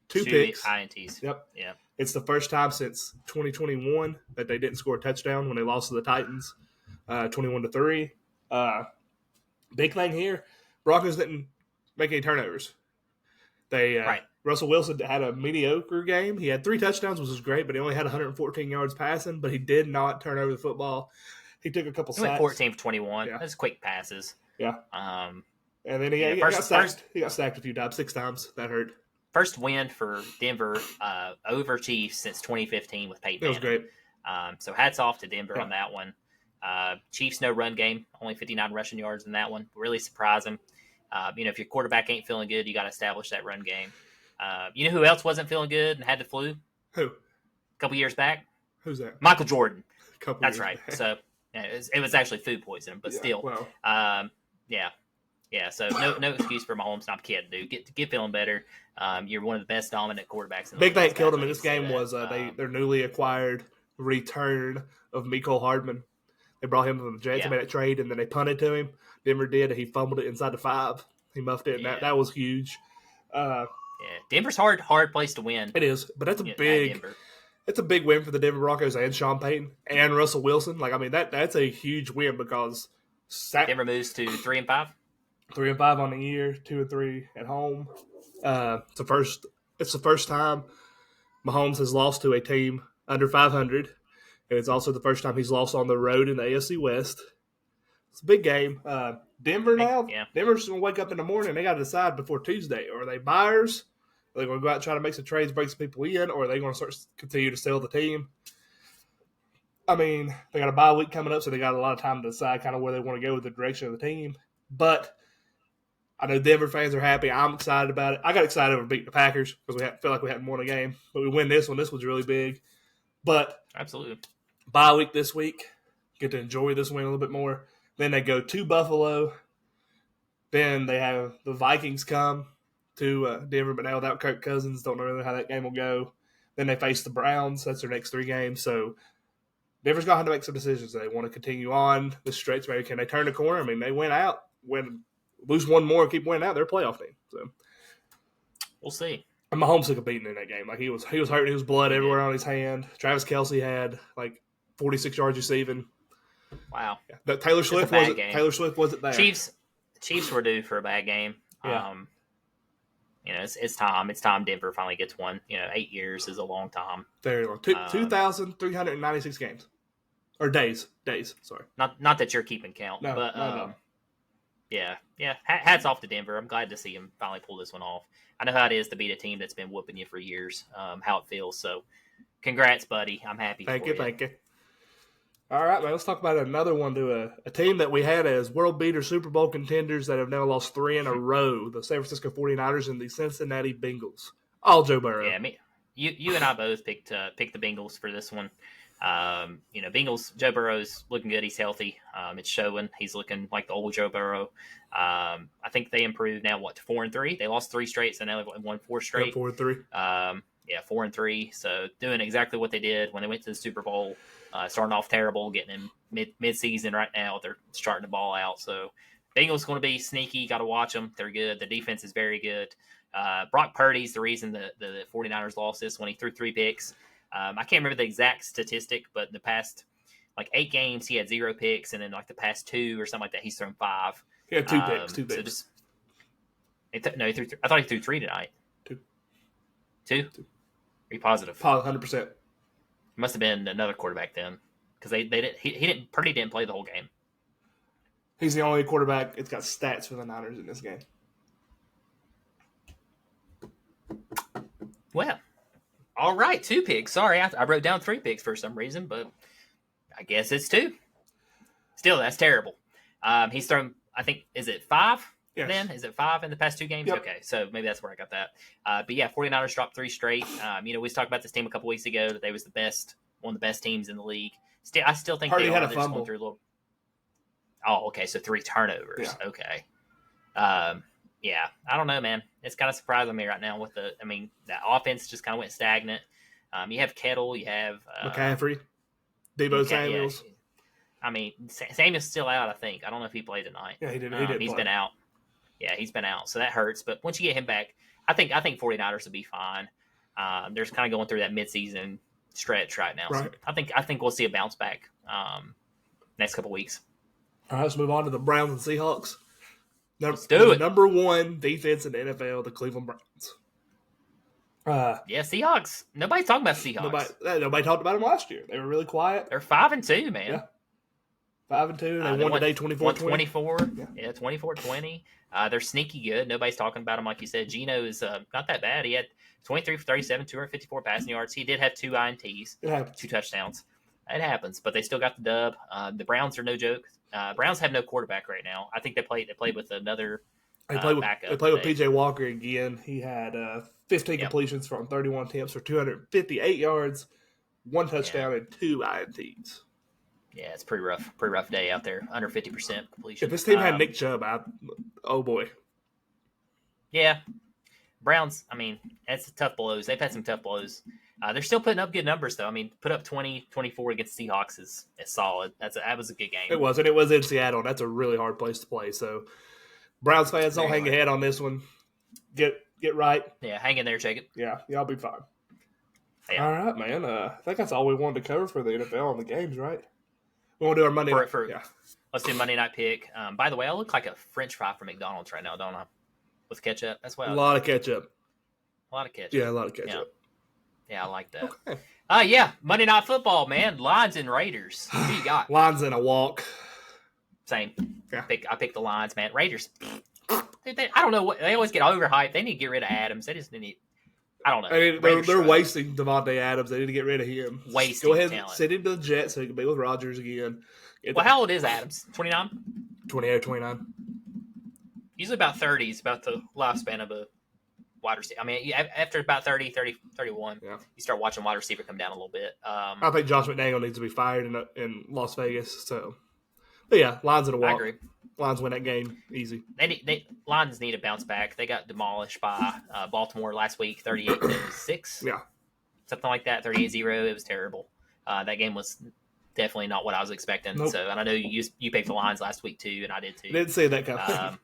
Two picks. INTs. Yep. Yeah. It's the first time since 2021 that they didn't score a touchdown when they lost to the Titans, 21-3. Big thing here, Broncos didn't make any turnovers. Russell Wilson had a mediocre game. He had 3 touchdowns, which was great, but he only had 114 yards passing. But he did not turn over the football. He took a couple sacks. He went 14 for 21. Yeah. That's quick passes. Yeah. And then he got sacked. He got sacked a few times, 6 times. That hurt. First win for Denver over Chiefs since 2015 with Peyton Manning. It was great. So hats off to Denver on that one. Chiefs no run game, only 59 rushing yards in that one. Really surprising. If your quarterback ain't feeling good, you got to establish that run game. You know who else wasn't feeling good and had the flu? Who? A couple years back. Who's that? Michael Jordan. That's right. So it was actually food poisoning, but still. Well. Yeah, so no excuse for Mahomes. I'm kidding, dude. Get feeling better. You're one of the best dominant quarterbacks in the league. Big thing that killed him in this game was their newly acquired return of Mecole Hardman. They brought him from the Jets, made that trade, and then they punted to him. Denver did, and he fumbled it inside the 5. He muffed it, and that was huge. Denver's hard place to win. It is, but that's it's a big win for the Denver Broncos and Sean Payton and Russell Wilson. Like, I mean, that's a huge win because Denver moves to 3-5. 3-5 on the year, 2-3 at home. It's the first time Mahomes has lost to a team under 500, and it's also the first time he's lost on the road in the AFC West. It's a big game. Denver now. Yeah. Denver's gonna wake up in the morning. They got to decide before Tuesday: are they buyers? Are they going to go out and try to make some trades, bring some people in, or are they going to continue to sell the team? I mean, they got a bye week coming up, so they got a lot of time to decide kind of where they want to go with the direction of the team. But I know Denver fans are happy. I'm excited about it. I got excited over beating the Packers because we felt like we hadn't won a game. But we win this one. This was really big. But absolutely, bye week this week. Get to enjoy this win a little bit more. Then they go to Buffalo. Then they have the Vikings come to Denver, but now without Kirk Cousins. Don't know really how that game will go. Then they face the Browns. That's their next 3 games. So Denver's going to have to make some decisions. They want to continue on the stretch. Maybe can they turn the corner? I mean, they went out, lose one more, and keep winning out. They're a playoff team. So we'll see. And Mahomes took a beating in that game. Like he was hurting. He was blood everywhere on his hand. Travis Kelce had like 46 yards receiving. Wow. Yeah. But Taylor Swift wasn't there. Chiefs were due for a bad game. Yeah. It's time. It's time Denver finally gets one. 8 years is a long time. Very long. 2,396 games. Or days. Sorry. Not that you're keeping count. No, but no. Yeah. Hats off to Denver. I'm glad to see him finally pull this one off. I know how it is to beat a team that's been whooping you for years. How it feels. So, congrats, buddy. I'm happy. Thank for you, thank you. All right, man. Let's talk about another one to a team that we had as world beater Super Bowl contenders that have now lost 3 in a row. The San Francisco 49ers and the Cincinnati Bengals. All Joe Burrow. Yeah, you and I both picked the Bengals for this one. Bengals, Joe Burrow's looking good. He's healthy. It's showing. He's looking like the old Joe Burrow. I think they improved now, to 4-3? They lost 3 straight, so now they've won 4 straight. 4-3. 4-3. So doing exactly what they did when they went to the Super Bowl. Starting off terrible, getting in mid-season right now. They're starting to ball out. So Bengals going to be sneaky. Got to watch them. They're good. The defense is very good. Brock Purdy's the reason the 49ers lost this when he threw 3 picks. I can't remember the exact statistic, but in the past 8 games, he had 0 picks, and then the past 2 or something like that, he's thrown 5. He had 2 picks. 2 So picks. he threw. I thought he threw 3 tonight. 2. 2? Are you positive? 100%. Must have been another quarterback then, because Purdy didn't play the whole game. He's the only quarterback that's got stats for the Niners in this game. Well, all right, 2 picks. Sorry, I wrote down 3 picks for some reason, but I guess it's 2. Still, that's terrible. He's thrown, I think, is it 5? Yes. Then is it 5 in the past 2 games? Yep. Okay, so maybe that's where I got that. But yeah, 49ers dropped 3 straight. We talked about this team a couple weeks ago that they was one of the best teams in the league. I still think Purdy they had are. a They're just fumble. going through a little. Oh, okay, so 3 turnovers. Yeah. Okay. Yeah, I don't know, man. It's kind of surprising me right now with that offense just kind of went stagnant. You have Kettle, you have McCaffrey, Deebo Samuels. Yeah. Samuel's still out, I think. I don't know if he played tonight. Yeah, he didn't. He's been out. Yeah, he's been out, so that hurts. But once you get him back, I think 49ers will be fine. They're just kind of going through that midseason stretch right now. Right. So I think we'll see a bounce back next couple weeks. All right, let's move on to the Browns and Seahawks. Let's do it. Number 1 defense in the NFL, the Cleveland Browns. Yeah, Seahawks. Nobody's talking about Seahawks. Nobody talked about them last year. They were really quiet. They're 5-2, man. Yeah. 5-2. They won today 24-20. 24. Yeah, 24-20. They're sneaky good. Nobody's talking about them, like you said. Geno is not that bad. He had 23 for 37, 254 passing yards. He did have 2 INTs, It happens. 2 touchdowns. It happens, but they still got the dub. The Browns are no joke. Browns have no quarterback right now. I think they played with another backup. They played with PJ Walker again. He had 15 completions from 31 attempts for 258 yards, 1 touchdown, and 2 INTs. Yeah, it's pretty rough day out there. Under 50% completion. If this team had Nick Chubb, oh boy. Yeah. Browns, that's tough blows. They've had some tough blows. They're still putting up good numbers, though. Put up 20-24 against Seahawks is solid. That was a good game. It was, and it was in Seattle. And that's a really hard place to play. So, Browns fans, don't hang your head on this one. Get right. Yeah, hang in there, Jacob. Yeah, y'all be fine. Yeah. All right, man. I think that's all we wanted to cover for the NFL on the games, right? We want to do our Monday night. Yeah. Let's do Monday night pick. By the way, I look like a French fry from McDonald's right now, don't I? With ketchup. That's why. A lot of ketchup. Yeah, a lot of ketchup. Yeah, I like that. Okay. Monday Night Football, man. Lions and Raiders. Who you got? Lions in a walk. Same. Yeah. I picked the Lions, man. Raiders. Dude, I don't know what they always get overhyped. They need to get rid of Adams. They just need. I don't know. They're wasting Devontae Adams. They need to get rid of him. Wasting Go ahead talent. and send him to the Jets so he can be with Rodgers again. How old is Adams? 29? 28 or 29. Usually about 30 is about the lifespan of a wide receiver. After about 30, 31, you start watching wide receiver come down a little bit. I think Josh McDaniel needs to be fired in Las Vegas. So, but yeah, Lions in a walk. I agree. Lions win that game easy. Lions need to bounce back. They got demolished by Baltimore last week, 38-6. Yeah, something like that. 38-0. It was terrible. That game was definitely not what I was expecting. Nope. So, and I know you picked the Lions last week too, and I did too. Didn't say that kind of thing.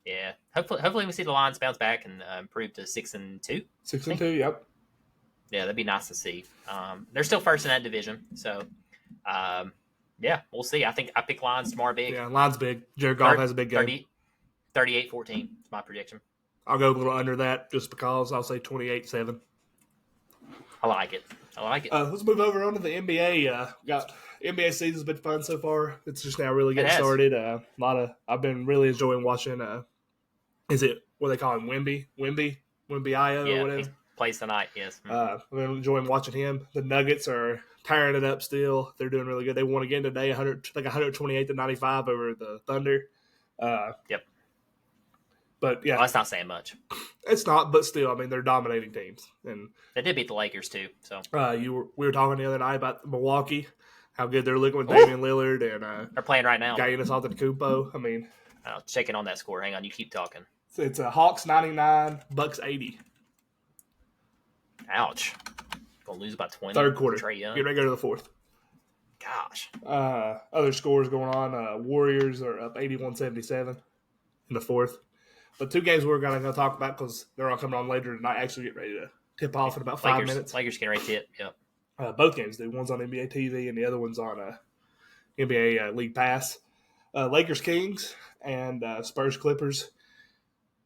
Yeah, hopefully we see the Lions bounce back and improve to 6-2. 6-2. Yep. Yeah, that'd be nice to see. They're still first in that division, so. Yeah, we'll see. I think I pick Lions tomorrow big. Yeah, Lions big. Jared Goff has a big game. 38-14 is my prediction. I'll go a little under that just because I'll say 28-7. I like it. I like it. Let's move over onto the NBA. Got NBA season's been fun so far. It's just now really It getting has. started. I've been really enjoying watching. Is it what they call him? Wimby-Io or Yeah, he whatever. plays tonight. Yes. I've been enjoying watching him. The Nuggets are tearing it up still. They're doing really good. They won again today, 128-95 over the Thunder. Yep. But yeah, Well, that's not saying much. it's not. But still, I mean, they're dominating teams. And They did beat the Lakers too. So we were talking the other night about Milwaukee, how good they're looking with Damian Lillard and they're playing right now. Giannis Antetokounmpo. I mean, I'll check in on that score. Hang on, you keep talking. it's Hawks 99, Bucks 80. Ouch. Gonna lose by 20. Third quarter. Trae Young. Get ready to go to the fourth. Gosh. Other scores going on. Warriors are up 81-77 in the fourth. But two games we're going to talk about because they're all coming on later tonight. Actually, get ready to tip off in about 5 minutes. Lakers getting ready to tip. Yep. Both games do. One's on NBA TV and the other one's on NBA League Pass. Lakers Kings and Spurs Clippers.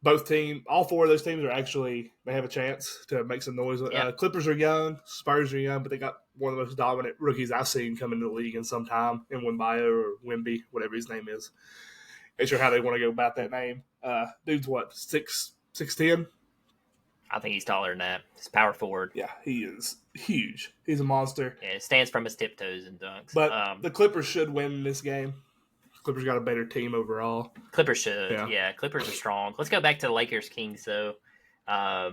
All four of those teams are actually, they have a chance to make some noise. Yeah. Clippers are young, Spurs are young, but they got one of the most dominant rookies I've seen come into the league in some time, in Wimby or Wimby, whatever his name is. Not sure how they want to go about that name. Dude's what, 6'10"? I think he's taller than that. He's power forward. Yeah, he is huge. He's a monster. Yeah, it stands from his tiptoes and dunks. But the Clippers should win this game. Clippers got a better team overall. Clippers should. Yeah. Yeah, Clippers are strong. Let's go back to the Lakers Kings though. That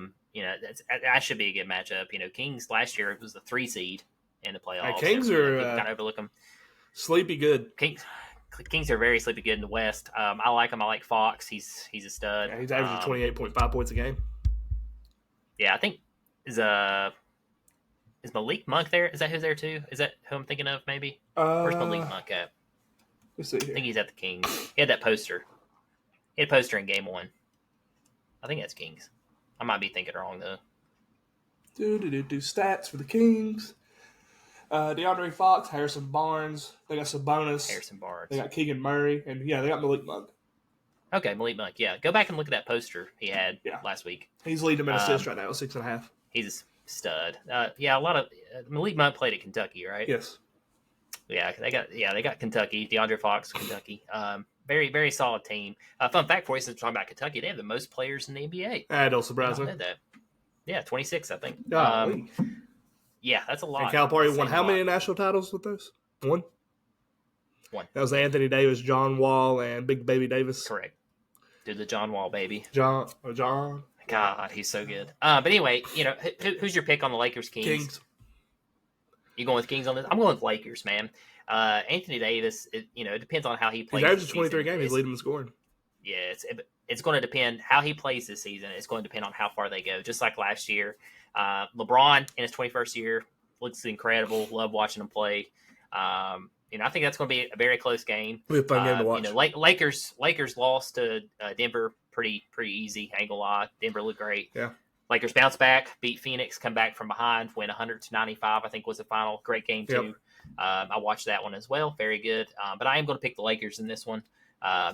should be a good matchup. Kings last year it was the 3 seed in the playoffs. Kings People are kind of overlook them. Sleepy good. Kings are very sleepy good in the West. I like him. I like Fox. He's a stud. Yeah, he's averaging 28.5 points a game. Yeah, I think is Malik Monk there? Is that who's there too? Is that who I'm thinking of? Maybe. Where's Malik Monk at? Let's see here. I think he's at the Kings. He had that poster. He had a poster in Game 1. I think that's Kings. I might be thinking wrong though. Stats for the Kings. DeAndre Fox, Harrison Barnes. They got Sabonis. Harrison Barnes. They got Keegan Murray, and yeah, they got Malik Monk. Okay, Malik Monk. Yeah, go back and look at that poster he had last week. He's leading them in assists right now, 6.5. He's a stud. A lot of Malik Monk played at Kentucky, right? Yes. Yeah, they got Kentucky. DeAndre Fox, Kentucky. Very, very solid team. Fun fact for you, since we're talking about Kentucky, they have the most players in the NBA. Don't surprise me. That. Yeah, 26, I think. Yeah, that's a lot. And Calipari won how many national titles with those? One. That was Anthony Davis, John Wall, and Big Baby Davis. Correct. Dude, the John Wall baby. John. God, he's so good. But anyway, who's your pick on the Lakers Kings? You going with Kings on this? I'm going with Lakers, man. Anthony Davis, it depends on how he plays. He's averaging 23 games. He's leading in scoring. Yeah, it's going to depend how he plays this season. It's going to depend on how far they go. Just like last year, LeBron in his 21st year looks incredible. Love watching him play. I think that's going to be a very close game. It'll be a fun game to watch. Lakers lost to Denver pretty easy. Ain't gonna lie, Denver looked great. Yeah. Lakers bounce back, beat Phoenix, come back from behind, win 100-95. I think was the final. Great game too. Yep. I watched that one as well. Very good. But I am going to pick the Lakers in this one.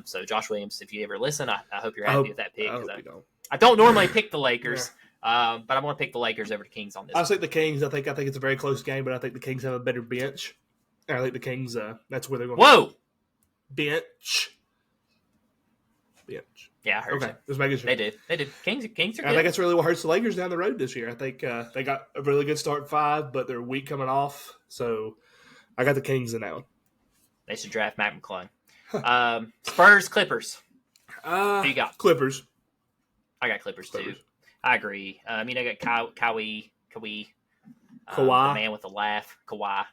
So Josh Williams, if you ever listen, I hope you're happy with that pick. I don't normally pick the Lakers, but I'm going to pick the Lakers over the Kings on this. I think the Kings. I think it's a very close game, but I think the Kings have a better bench. I think the Kings. That's where they're going. Whoa. Bench. Yeah, I heard you. Just making sure. They do. Kings are good. I think that's really what hurts the Lakers down the road this year. I think they got a really good start 5, but they're weak coming off. So I got the Kings in that one. They should draft Mac McClung. Spurs, Clippers. Who you got? Clippers. I got Clippers too. I agree. I got Kawhi. The man with the laugh. Kawhi.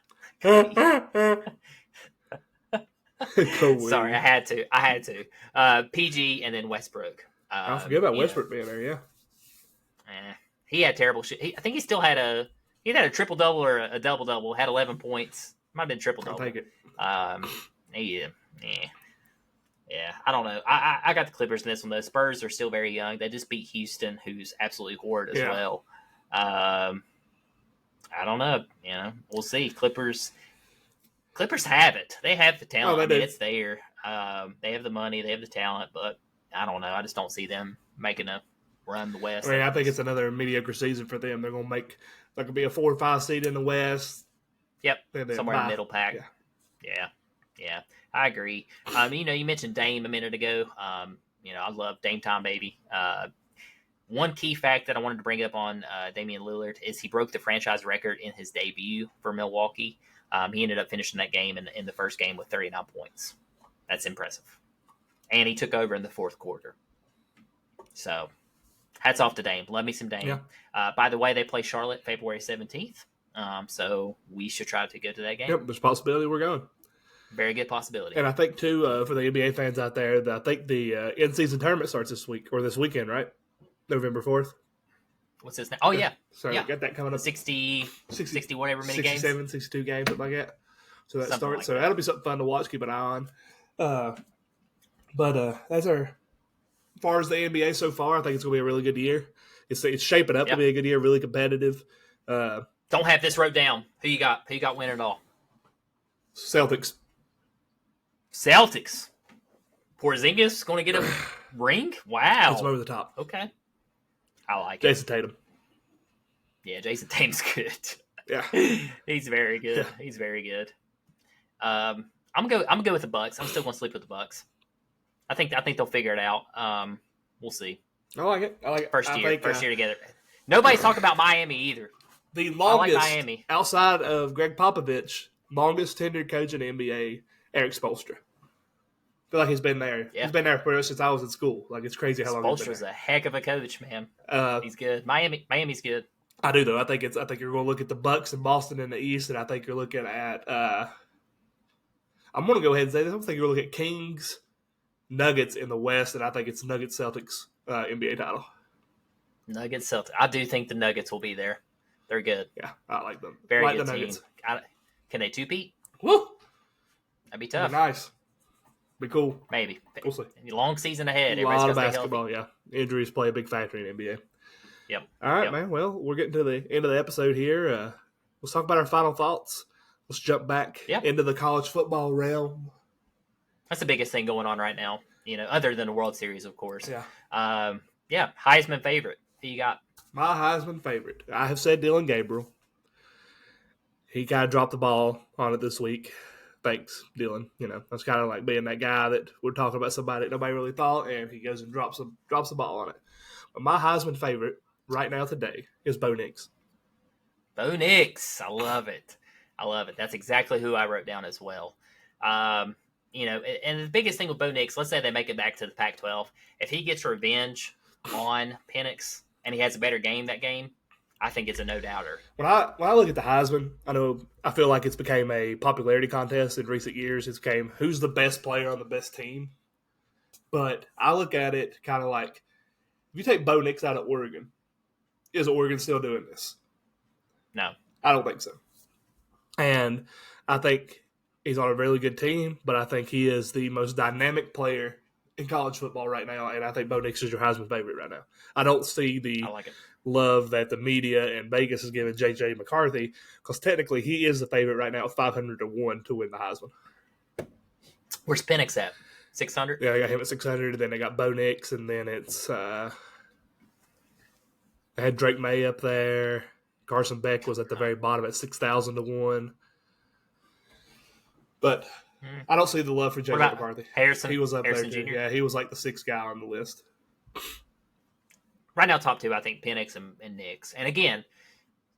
Sorry, I had to. PG and then Westbrook. I forget about Westbrook being there. Yeah. He had terrible shit. I think he still had a triple double or a double double. Had 11 points. Might have been triple double. I'll take it. Yeah. I don't know. I got the Clippers in this one though. Spurs are still very young. They just beat Houston, who's absolutely horrid as well. I don't know. We'll see. Clippers have it. They have the talent. It's there. They have the money. They have the talent, but I don't know. I just don't see them making a run the West. I think it's another mediocre season for them. They're going to make like be a 4 or 5 seed in the West. Yep, somewhere in the middle pack. Yeah, I agree. You mentioned Dame a minute ago. I love Dame time, baby. One key fact that I wanted to bring up on Damian Lillard is he broke the franchise record in his debut for Milwaukee. He ended up finishing that game in the first game with 39 points. That's impressive. And he took over in the fourth quarter. So, hats off to Dame. Love me some Dame. Yeah. By the way, they play Charlotte February 17th. So, we should try to go to that game. Yep, there's a possibility we're going. Very good possibility. And I think, too, for the NBA fans out there, I think the in-season tournament starts this week, or this weekend, right? November 4th. What's his name? Oh, yeah. So, got that coming up. 60 whatever many 67, games. 62 games, something like that. So that Something starts. like so that. That'll be something fun to watch, keep an eye on. But that's as far as the NBA so far, I think it's going to be a really good year. It's shaping up to be a good year, really competitive. Don't have this wrote down. Who you got? Who you got winning it all? Celtics. Porzingis going to get a ring? Wow. That's over the top. Okay. I like Jason Tatum. Yeah, Jason Tatum's good. Yeah. He's very good. Yeah. He's very good. I'm gonna go with the Bucks. I'm still gonna sleep with the Bucks. I think they'll figure it out. We'll see. I like it. First year together. Nobody's talking about Miami either. The longest, Miami. outside of Greg Popovich, longest tenured coach in the NBA, Eric Spoelstra. I feel like he's been there. Yeah. He's been there pretty much since I was in school. Like, it's crazy how long he's been Spoelstra's there. a heck of a coach, man. He's good. Miami's good. I do, though. I think you're going to look at the Bucks and Boston in the East, and I think you're looking at I'm going to go ahead and say this. I think you're looking at Kings, Nuggets in the West, and I think it's Nuggets Celtics NBA title. Nuggets Celtics. I do think the Nuggets will be there. They're good. Yeah, I like them. Very like good the team. Nuggets. Can they two-peat? Woo! That'd be Be tough. nice. Be cool. Maybe. We'll see. Long season ahead. A lot of Everybody's basketball, yeah. Injuries play a big factor in NBA. Yep. All right, Yep. man. Well, we're getting to the end of the episode here. Let's talk about our final thoughts. Let's jump back into the college football realm. That's the biggest thing going on right now, other than the World Series, of course. Yeah. Heisman favorite. Who you got? My Heisman favorite. I have said Dylan Gabriel. He kind of dropped the ball on it this week. Thanks, Dylan. That's kind of like being that guy that we're talking about somebody that nobody really thought, and he goes and drops the ball on it. But my Heisman favorite right now today is Bo Nix. Bo Nix. I love it. That's exactly who I wrote down as well. And the biggest thing with Bo Nix, let's say they make it back to the Pac-12. If he gets revenge on Penix and he has a better game that game, I think it's a no-doubter. When I look at the Heisman, I feel like it's became a popularity contest in recent years. It's became who's the best player on the best team. But I look at it kind of like, if you take Bo Nix out of Oregon, is Oregon still doing this? No. I don't think so. And I think he's on a really good team, but I think he is the most dynamic player in college football right now, and I think Bo Nix is your Heisman favorite right now. I don't see the love that the media and Vegas is giving J.J. McCarthy, because technically he is the favorite right now, 500-1 to win the Heisman. Where's Penix at? 600? Yeah, I got him at 600, and then they got Bo Nix, and then it's they had Drake May up there. Carson Beck was at the very bottom at 6,000-1. But I don't see the love for J.J. McCarthy. Harrison? He was up Harrison there, too. Jr.? Yeah, he was like the sixth guy on the list. Right now, top two, I think Penix and Nix. And again,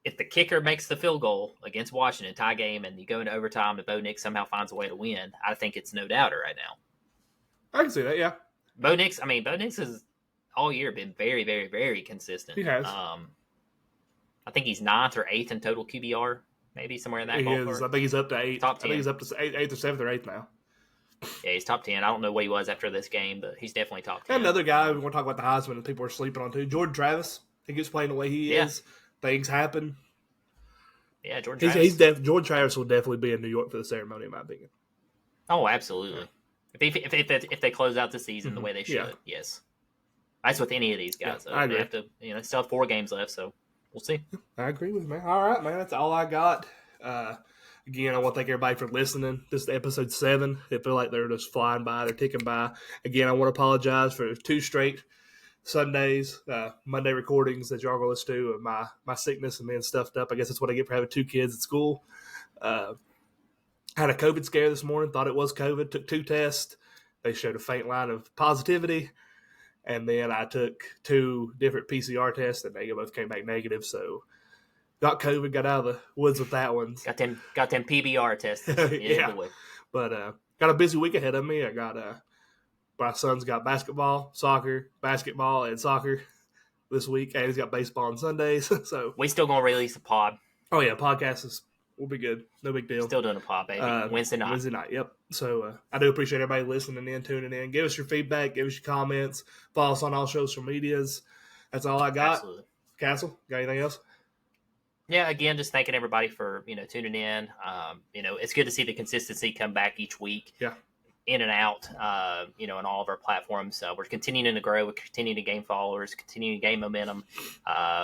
if the kicker makes the field goal against Washington, tie game, and you go into overtime and Bo Nix somehow finds a way to win, I think it's no doubter right now. I can see that, yeah. Bo Nix has all year been very, very, very consistent. He has. I think he's 9th or 8th in total QBR, maybe somewhere in that ballpark. Is. I think he's up to 8. Top 10. I think he's up to 8th or 7th or 8th now. Yeah, he's top 10. I don't know what he was after this game, but he's definitely top 10. And another guy we want to talk about the Heisman and people are sleeping on too. Jordan Travis. He keeps playing the way he is. Things happen. Yeah, Jordan Travis. Jordan Travis will definitely be in New York for the ceremony, in my opinion. Oh, absolutely. If they close out the season the way they should, yes. That's with any of these guys. I agree. They have to, they still have 4 games left, so we'll see. I agree with you, man. All right, man. That's all I got. Again, I want to thank everybody for listening. This is episode 7. It feel like they're just flying by. They're ticking by. Again, I want to apologize for 2 straight Sundays, Monday recordings that y'all go listen to of my sickness and being stuffed up. I guess that's what I get for having 2 kids at school. Had a COVID scare this morning, thought it was COVID, took 2 tests. They showed a faint line of positivity. And then I took 2 different PCR tests, and they both came back negative. So got COVID, got out of the woods with that one. Got them PBR tests. Yeah. But got a busy week ahead of me. I got my son's got basketball, soccer, basketball, and soccer this week, and he's got baseball on Sundays. So we still gonna release a pod. Oh yeah, podcast will be good. No big deal. Still doing a pod, baby. Wednesday night. Wednesday night, yep. So I do appreciate everybody listening in, tuning in. Give us your feedback. Give us your comments. Follow us on all social medias. That's all I got. Absolutely. Castle, got anything else? Yeah, again, just thanking everybody for tuning in. It's good to see the consistency come back each week. Yeah. In and out, on all of our platforms. We're continuing to grow. We're continuing to gain followers, continuing to gain momentum.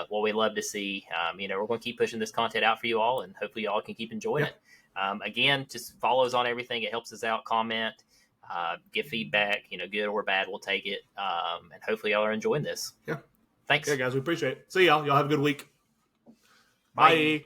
What we love to see. We're going to keep pushing this content out for you all, and hopefully you all can keep enjoying it. Again, just follow us on everything. It helps us out. Comment, give feedback, good or bad, we'll take it. And hopefully y'all are enjoying this. Yeah. Thanks. Yeah, guys, we appreciate it. See y'all. Y'all have a good week. Bye. Bye.